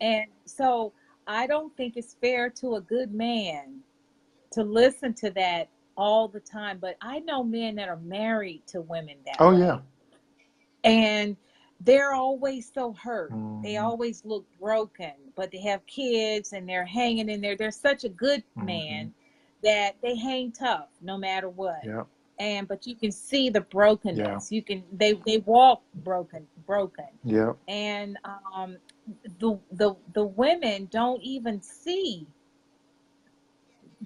S1: And so I don't think it's fair to a good man to listen to that all the time. But I know men that are married to women that
S2: Oh yeah.
S1: way. And they're always so hurt. They
S2: Hmm.
S1: always look broken, but they have kids and they're hanging in there. They're such a good
S2: Hmm.
S1: man that they hang tough no matter what.
S2: Yeah.
S1: And but you can see the
S2: Yeah.
S1: brokenness. You can they walk broken.
S2: Yeah.
S1: And the women don't even see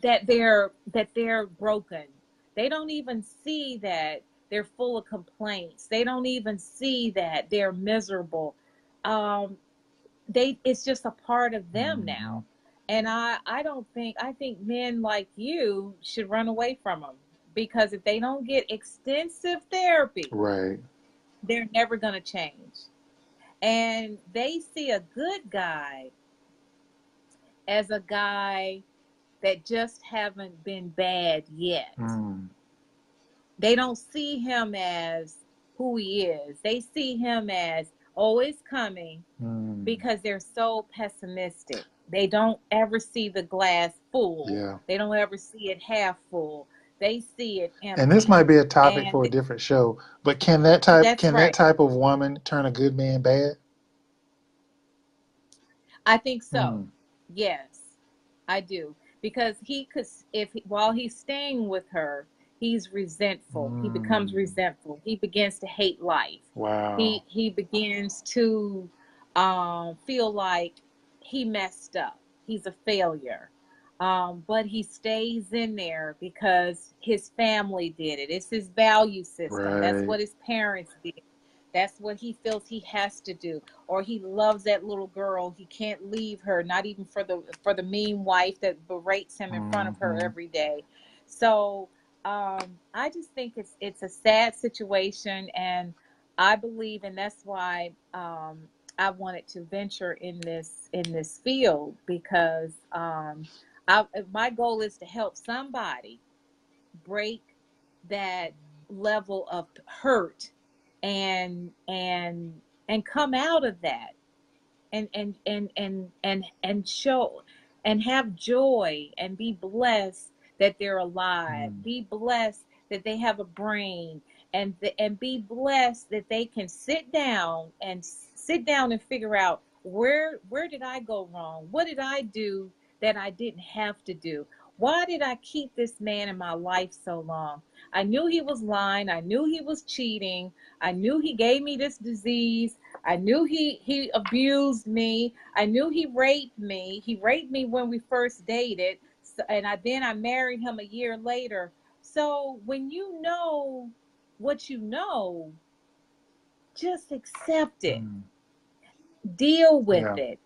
S1: that they're broken. They don't even see that they're full of complaints. They don't even see that they're miserable. Um, it's just a part of them
S2: Hmm.
S1: now. And I think men like you should run away from them, because if they don't get extensive therapy,
S2: Right.
S1: they're never going to change. And they see a good guy as a guy that just haven't been bad yet.
S2: Mm.
S1: They don't see him as who he is. They see him as, oh, it's coming,
S2: Mm.
S1: because they're so pessimistic. They don't ever see the glass full.
S2: Yeah.
S1: They don't ever see it half full. They see it
S2: And this
S1: empty.
S2: might be a topic for
S1: And
S2: a different show, but
S1: that's
S2: can that
S1: right.
S2: type of woman turn a good man bad?
S1: I think so.
S2: Mm.
S1: Yes, I do. Because he could, if while he's staying with her, he's resentful. He becomes
S2: Mm.
S1: resentful. He begins to hate life.
S2: Wow.
S1: He begins to feel like he messed up. He's a failure. But he stays in there because his family did it. It's his value system. That's
S2: Right.
S1: what his parents did. That's what he feels he has to do. Or he loves that little girl. He can't leave her, not even for the mean wife that berates him in front of her
S2: Hmm.
S1: every day. So I just think it's a sad situation, and I believe, and that's why I wanted to venture in this field, because my goal is to help somebody break that level of hurt, and and come out of that, and show and have joy, and be blessed that they're alive,
S2: Mm.
S1: be blessed that they have a brain, and be blessed that they can sit down and figure out, where did I go wrong, what did I do that I didn't have to do, why did I keep this man in my life so long? I knew he was lying, I knew he was cheating, I knew he gave me this disease, I knew he abused me. I knew he raped me. He raped me when we first dated, so, and I married him a year later. So when you know what you know, just accept it.
S2: Mm.
S1: Deal with
S2: Yeah.
S1: it.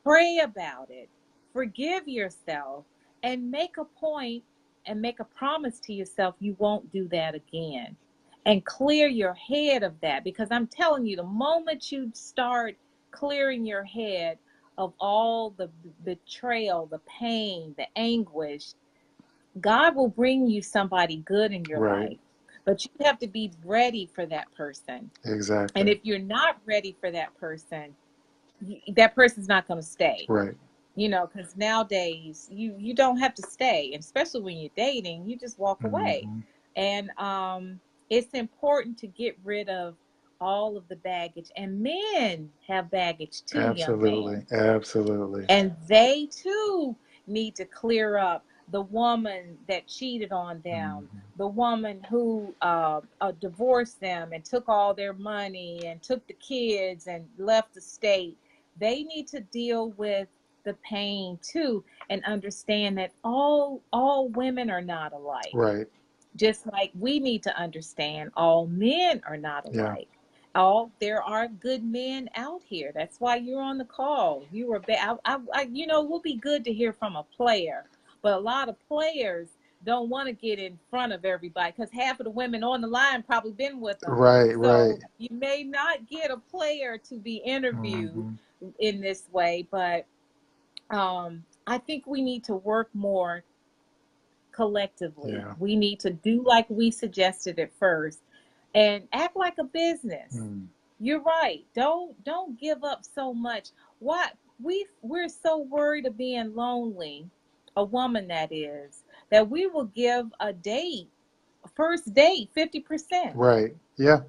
S1: Pray about it. Forgive yourself, and make a point and make a promise to yourself you won't do that again. And clear your head of that, because I'm telling you, the moment you start clearing your head of all the betrayal, the pain, the anguish, God will bring you somebody good in your
S2: Right.
S1: life. But you have to be ready for that person. And
S2: Exactly.
S1: if you're not ready for that person, that person's not going to stay.
S2: Right.
S1: Because nowadays you don't have to stay, and especially when you're dating, you just walk away.
S2: Hmm.
S1: And it's important to get rid of all of the baggage, and men have baggage too, young man,
S2: Absolutely. Absolutely.
S1: and they too need to clear up the woman that cheated on them,
S2: Hmm.
S1: the woman who divorced them and took all their money and took the kids and left the state. They need to deal with the pain too, and understand that all women are not alike.
S2: Right.
S1: Just like we need to understand all men are not
S2: Yeah.
S1: alike. All there are good men out here. That's why you're on the call. You were it will be good to hear from a player, but a lot of players don't want to get in front of everybody, because half of the women on the line probably been with them.
S2: Right. Right.
S1: So you may not get a player to be interviewed
S2: Hmm.
S1: in this way, but I think we need to work more collectively.
S2: Yeah.
S1: We need to do like we suggested at first, and act like a business.
S2: Mm.
S1: You're right. Don't give up so much. What we're so worried of being lonely, a woman that is, that we will give first date 50%.
S2: Right. Yeah.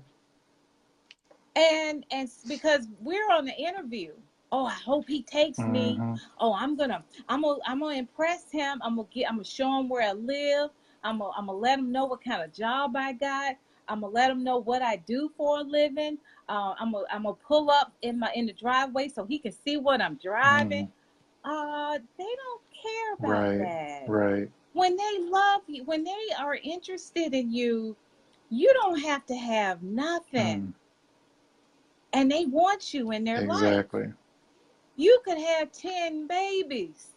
S1: And because we're on the interview, oh, I hope he takes me.
S2: Hmm.
S1: Oh, I'm gonna impress him. I'm gonna show him where I live. I'm gonna let him know what kind of job I got. I'm gonna let him know what I do for a living. I'm gonna pull up in the driveway so he can see what I'm
S2: Hmm.
S1: driving. They don't care about
S2: Right.
S1: that.
S2: Right.
S1: When they love you, when they are interested in you, You don't have to have
S2: Mm,
S1: nothing, and they want you in their life.
S2: exactly.
S1: You could have 10 babies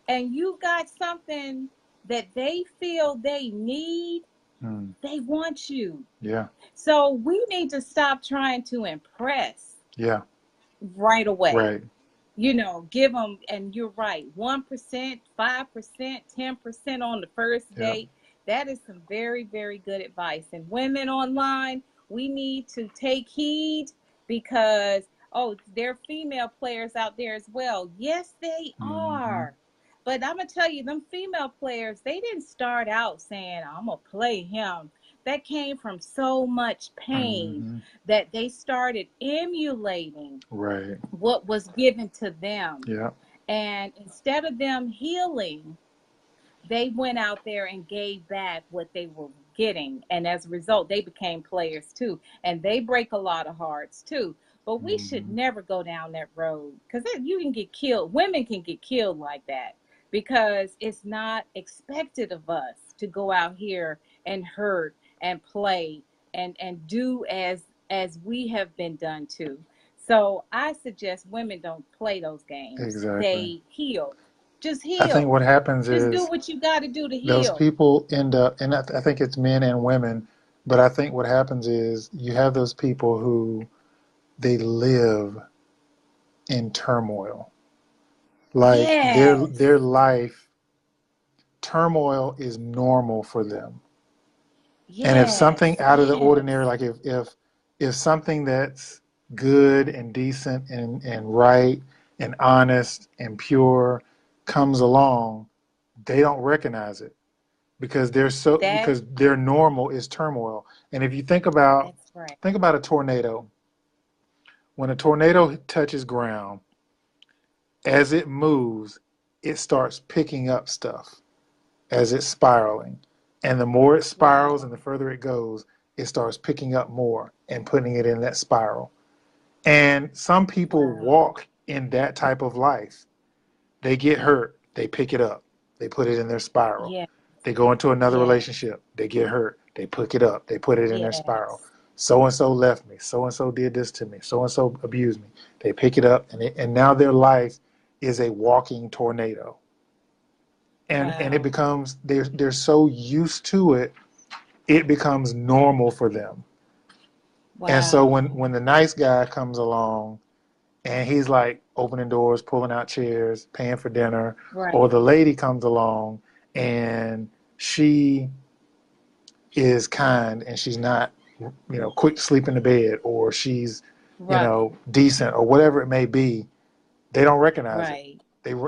S1: and you got something that they feel they need,
S2: Mm,
S1: they want you.
S2: yeah.
S1: So we need to stop trying to impress
S2: Yeah.
S1: right away.
S2: Right.
S1: Give them, and you're right, 1%, 5%, 10% on the first
S2: Yeah.
S1: date. That is some very, very good advice. And women online, we need to take heed because, oh, there are female players out there as well. Yes, they
S2: Mm-hmm.
S1: are. But I'm going to tell you, them female players, they didn't start out saying, I'm going to play him. That came from so much pain
S2: Mm-hmm.
S1: that they started emulating
S2: Right.
S1: what was given to them.
S2: Yeah.
S1: And instead of them healing, they went out there and gave back what they were getting. And as a result, they became players too. And they break a lot of hearts too. But we should
S2: Mm-hmm.
S1: never go down that road because you can get killed. Women can get killed like that because it's not expected of us to go out here and hurt and play and do as we have been done to. So I suggest women don't play those games.
S2: Exactly.
S1: They heal. Just
S2: I think
S1: heal.
S2: what happens
S1: Just do
S2: is
S1: what you got to do to
S2: those
S1: heal.
S2: people end up, and I think it's men and women, but I think what happens is you have those people who they live in turmoil. Like
S1: Yes.
S2: their life, turmoil is normal for them. And if something
S1: Yes.
S2: out of the ordinary,
S1: Yes.
S2: like if something that's good and decent and right and honest and pure comes along, they don't recognize it because
S1: That
S2: because their normal is turmoil. And if you
S1: that's right.
S2: think about a tornado. When a tornado touches ground, as it moves, it starts picking up stuff as it's spiraling. And the more it spirals
S1: Wow.
S2: and the further it goes, it starts picking up more and putting it in that spiral. And some people
S1: Wow.
S2: walk in that type of life. They get hurt, they pick it up, they put it in their spiral.
S1: Yeah.
S2: They go into another
S1: Yes.
S2: relationship, they get hurt, they pick it up, they put it in their spiral.
S1: Yes.
S2: So and so left me, so and so did this to me, so and so abused me. They pick it up, and now their life is a walking tornado. And it
S1: Wow.
S2: becomes they're so used to it, it becomes normal for them. And so
S1: Wow.
S2: when the nice guy comes along and he's like opening doors, pulling out chairs, paying for dinner,
S1: Right.
S2: or the lady comes along and she is kind and she's not, quick to sleep in the bed, or she's,
S1: Right.
S2: decent, or whatever it may be, they don't recognize it.
S1: Right.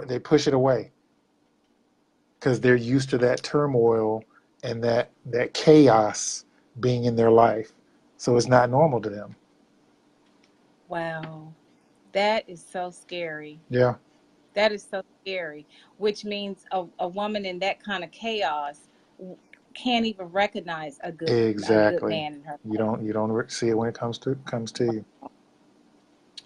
S2: They push it away because they're used to that turmoil and that chaos being in their life. So it's not normal to them.
S1: Wow. That is so scary.
S2: Yeah,
S1: That is so scary. Which means a woman in that kind of chaos w- can't even recognize a good
S2: exactly.
S1: man in her
S2: You don't see it when it comes to
S1: life.
S2: you.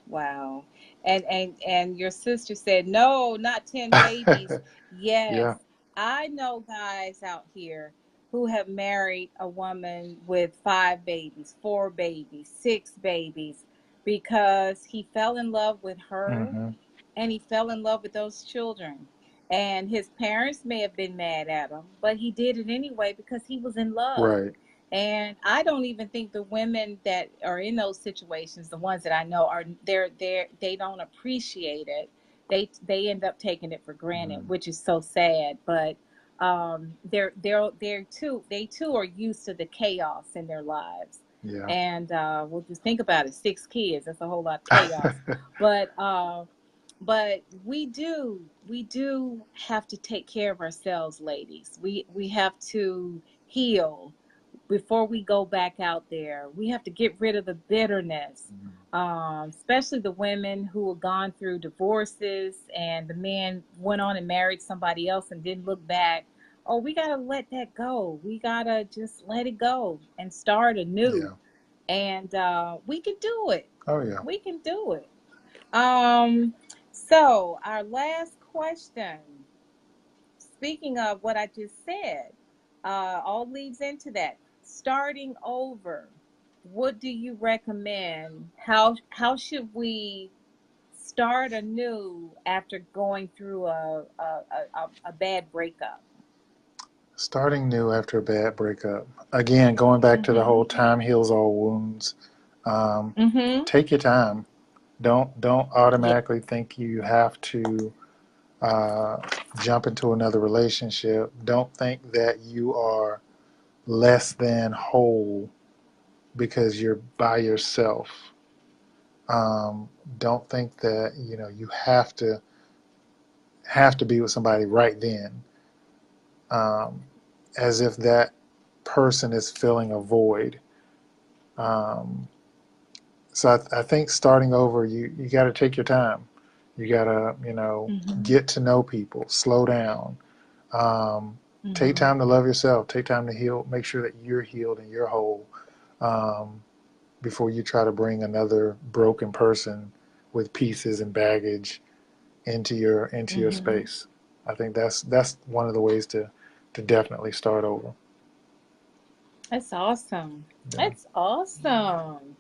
S1: Wow. And your sister said, "No, not 10 babies." Yes.
S2: Yeah.
S1: I know guys out here who have married a woman with 5 babies, 4 babies, 6 babies because he fell in love with her
S2: Hmm.
S1: and he fell in love with those children. And his parents may have been mad at him, but he did it anyway because he was in love.
S2: Right.
S1: And I don't even think the women that are in those situations, the ones that I know, are they don't appreciate it. They end up taking it for granted,
S2: Mm.
S1: which is so sad. But they too are used to the chaos in their lives.
S2: Yeah.
S1: And well, just think about it, 6 kids, that's a whole lot of chaos. But we do have to take care of ourselves, ladies. We have to heal before we go back out there. We have to get rid of the bitterness, especially the women who have gone through divorces and the man went on and married somebody else and didn't look back. Oh, we got to let that go. We got to just let it go and start anew.
S2: Yeah.
S1: And we can do it.
S2: Oh yeah.
S1: We can do it. Um, so our last question, speaking of what I just said, all leads into that. starting over, what do you recommend? How should we start anew after going through a bad breakup?
S2: Starting new after a bad breakup. Again, going back to the
S1: Mm-hmm.
S2: whole time heals all wounds. Um,
S1: Mm-hmm.
S2: take your time. Don't
S1: Yeah.
S2: automatically think you have to uh, jump into another relationship. Don't think that you are less than whole because you're by yourself. Um, don't think that you have to be with somebody right then, um, as if that person is filling a void. Um, so I think starting over, you got to take your time. You got to
S1: Mm-hmm.
S2: get to know people, slow down, um, take
S1: Mm-hmm.
S2: time to love yourself, take time to heal, make sure that you're healed and you're whole, um, before you try to bring another broken person with pieces and baggage into your
S1: Mm-hmm.
S2: space. I think that's one of the ways to definitely start over.
S1: That's awesome.
S2: Yeah.
S1: That's awesome.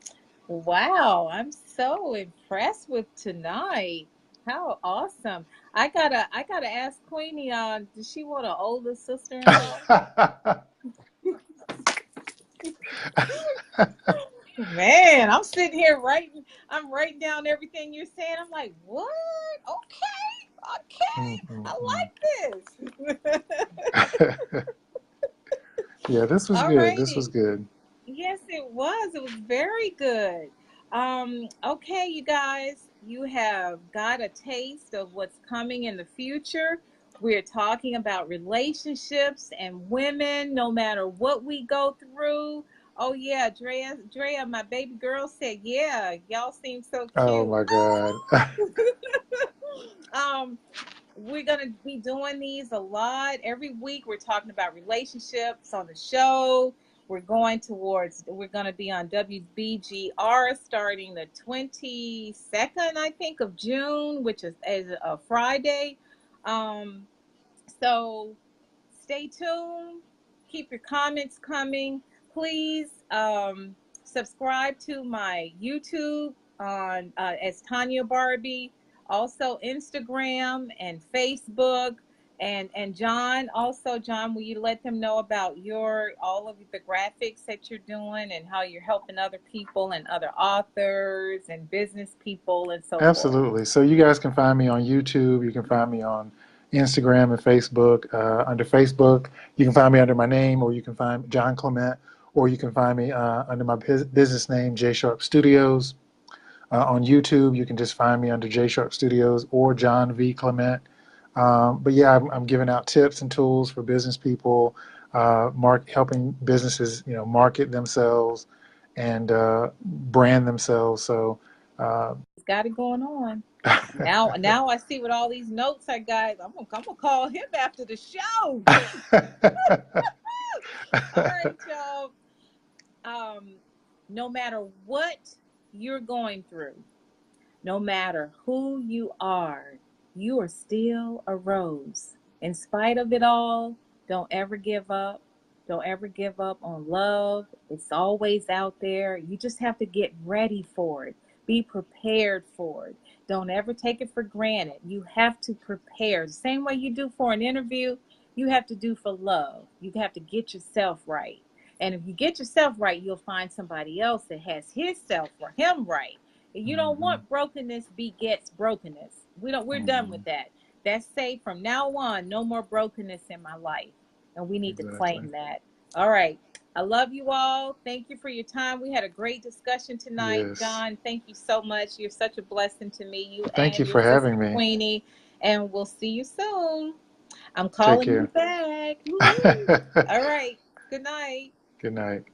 S1: Wow, I'm so impressed with tonight. How awesome. I gotta ask Queenie does she want an older sister-in-law? Man, I'm sitting here I'm writing down everything you're saying. I'm like, what? Okay, okay. I
S2: Mhm.
S1: like this.
S2: Yeah, this was
S1: All
S2: good. This was
S1: righty.
S2: good.
S1: Yes, it was. It was very good. Okay, you guys, you have got a taste of what's coming in the future. We're talking about relationships and women, no matter what we go through. Oh yeah, Drea, my baby girl said, yeah, y'all seem so
S2: Oh
S1: cute.
S2: my God.
S1: um, we're going to be doing these a lot. Every week, we're talking about relationships on the show. We're going to be on WBGR starting the 22nd, I think, of June, which is a Friday. Um, so stay tuned. Keep your comments coming. Please subscribe to my YouTube on as Tanya Barbie. Also Instagram and Facebook. And John, also John, will you let them know about your all of the graphics that you're doing and how you're helping other people and other authors and business people and so forth?
S2: Absolutely. So you guys can find me on YouTube. You can find me on Instagram and Facebook. Under Facebook, you can find me under my name, or you can find John Clement, or you can find me under my business name, J Sharp Studios. On YouTube, you can just find me under J Sharp Studios or John V. Clement. But yeah, I'm giving out tips and tools for business people, helping businesses, market themselves and brand themselves. So, uh,
S1: He's got it going on. Now I see what all these notes I got. I'm gonna call him after the show. All right, y'all. Um, no matter what you're going through, no matter who you are still a rose. In spite of it all, don't ever give up. Don't ever give up on love. It's always out there. You just have to get ready for it. Be prepared for it. Don't ever take it for granted. You have to prepare. The same way you do for an interview, you have to do for love. You have to get yourself right. And if you get yourself right, you'll find somebody else that has himself or him right. You don't
S2: mhm,
S1: want brokenness begets brokenness. We're done
S2: mhm,
S1: with that. That's say from now on, no more brokenness in my life. And we need to
S2: exactly.
S1: claim that. All right. I love you all. Thank you for your time. We had a great discussion tonight.
S2: Yes.
S1: John, thank you so much. You're such a blessing to me, you
S2: Thank you
S1: and your
S2: for
S1: sister
S2: having me.
S1: Queenie. And we'll see you soon. I'm
S2: Take
S1: calling you
S2: care.
S1: back. Woo-hoo. All right. Good night.
S2: Good night.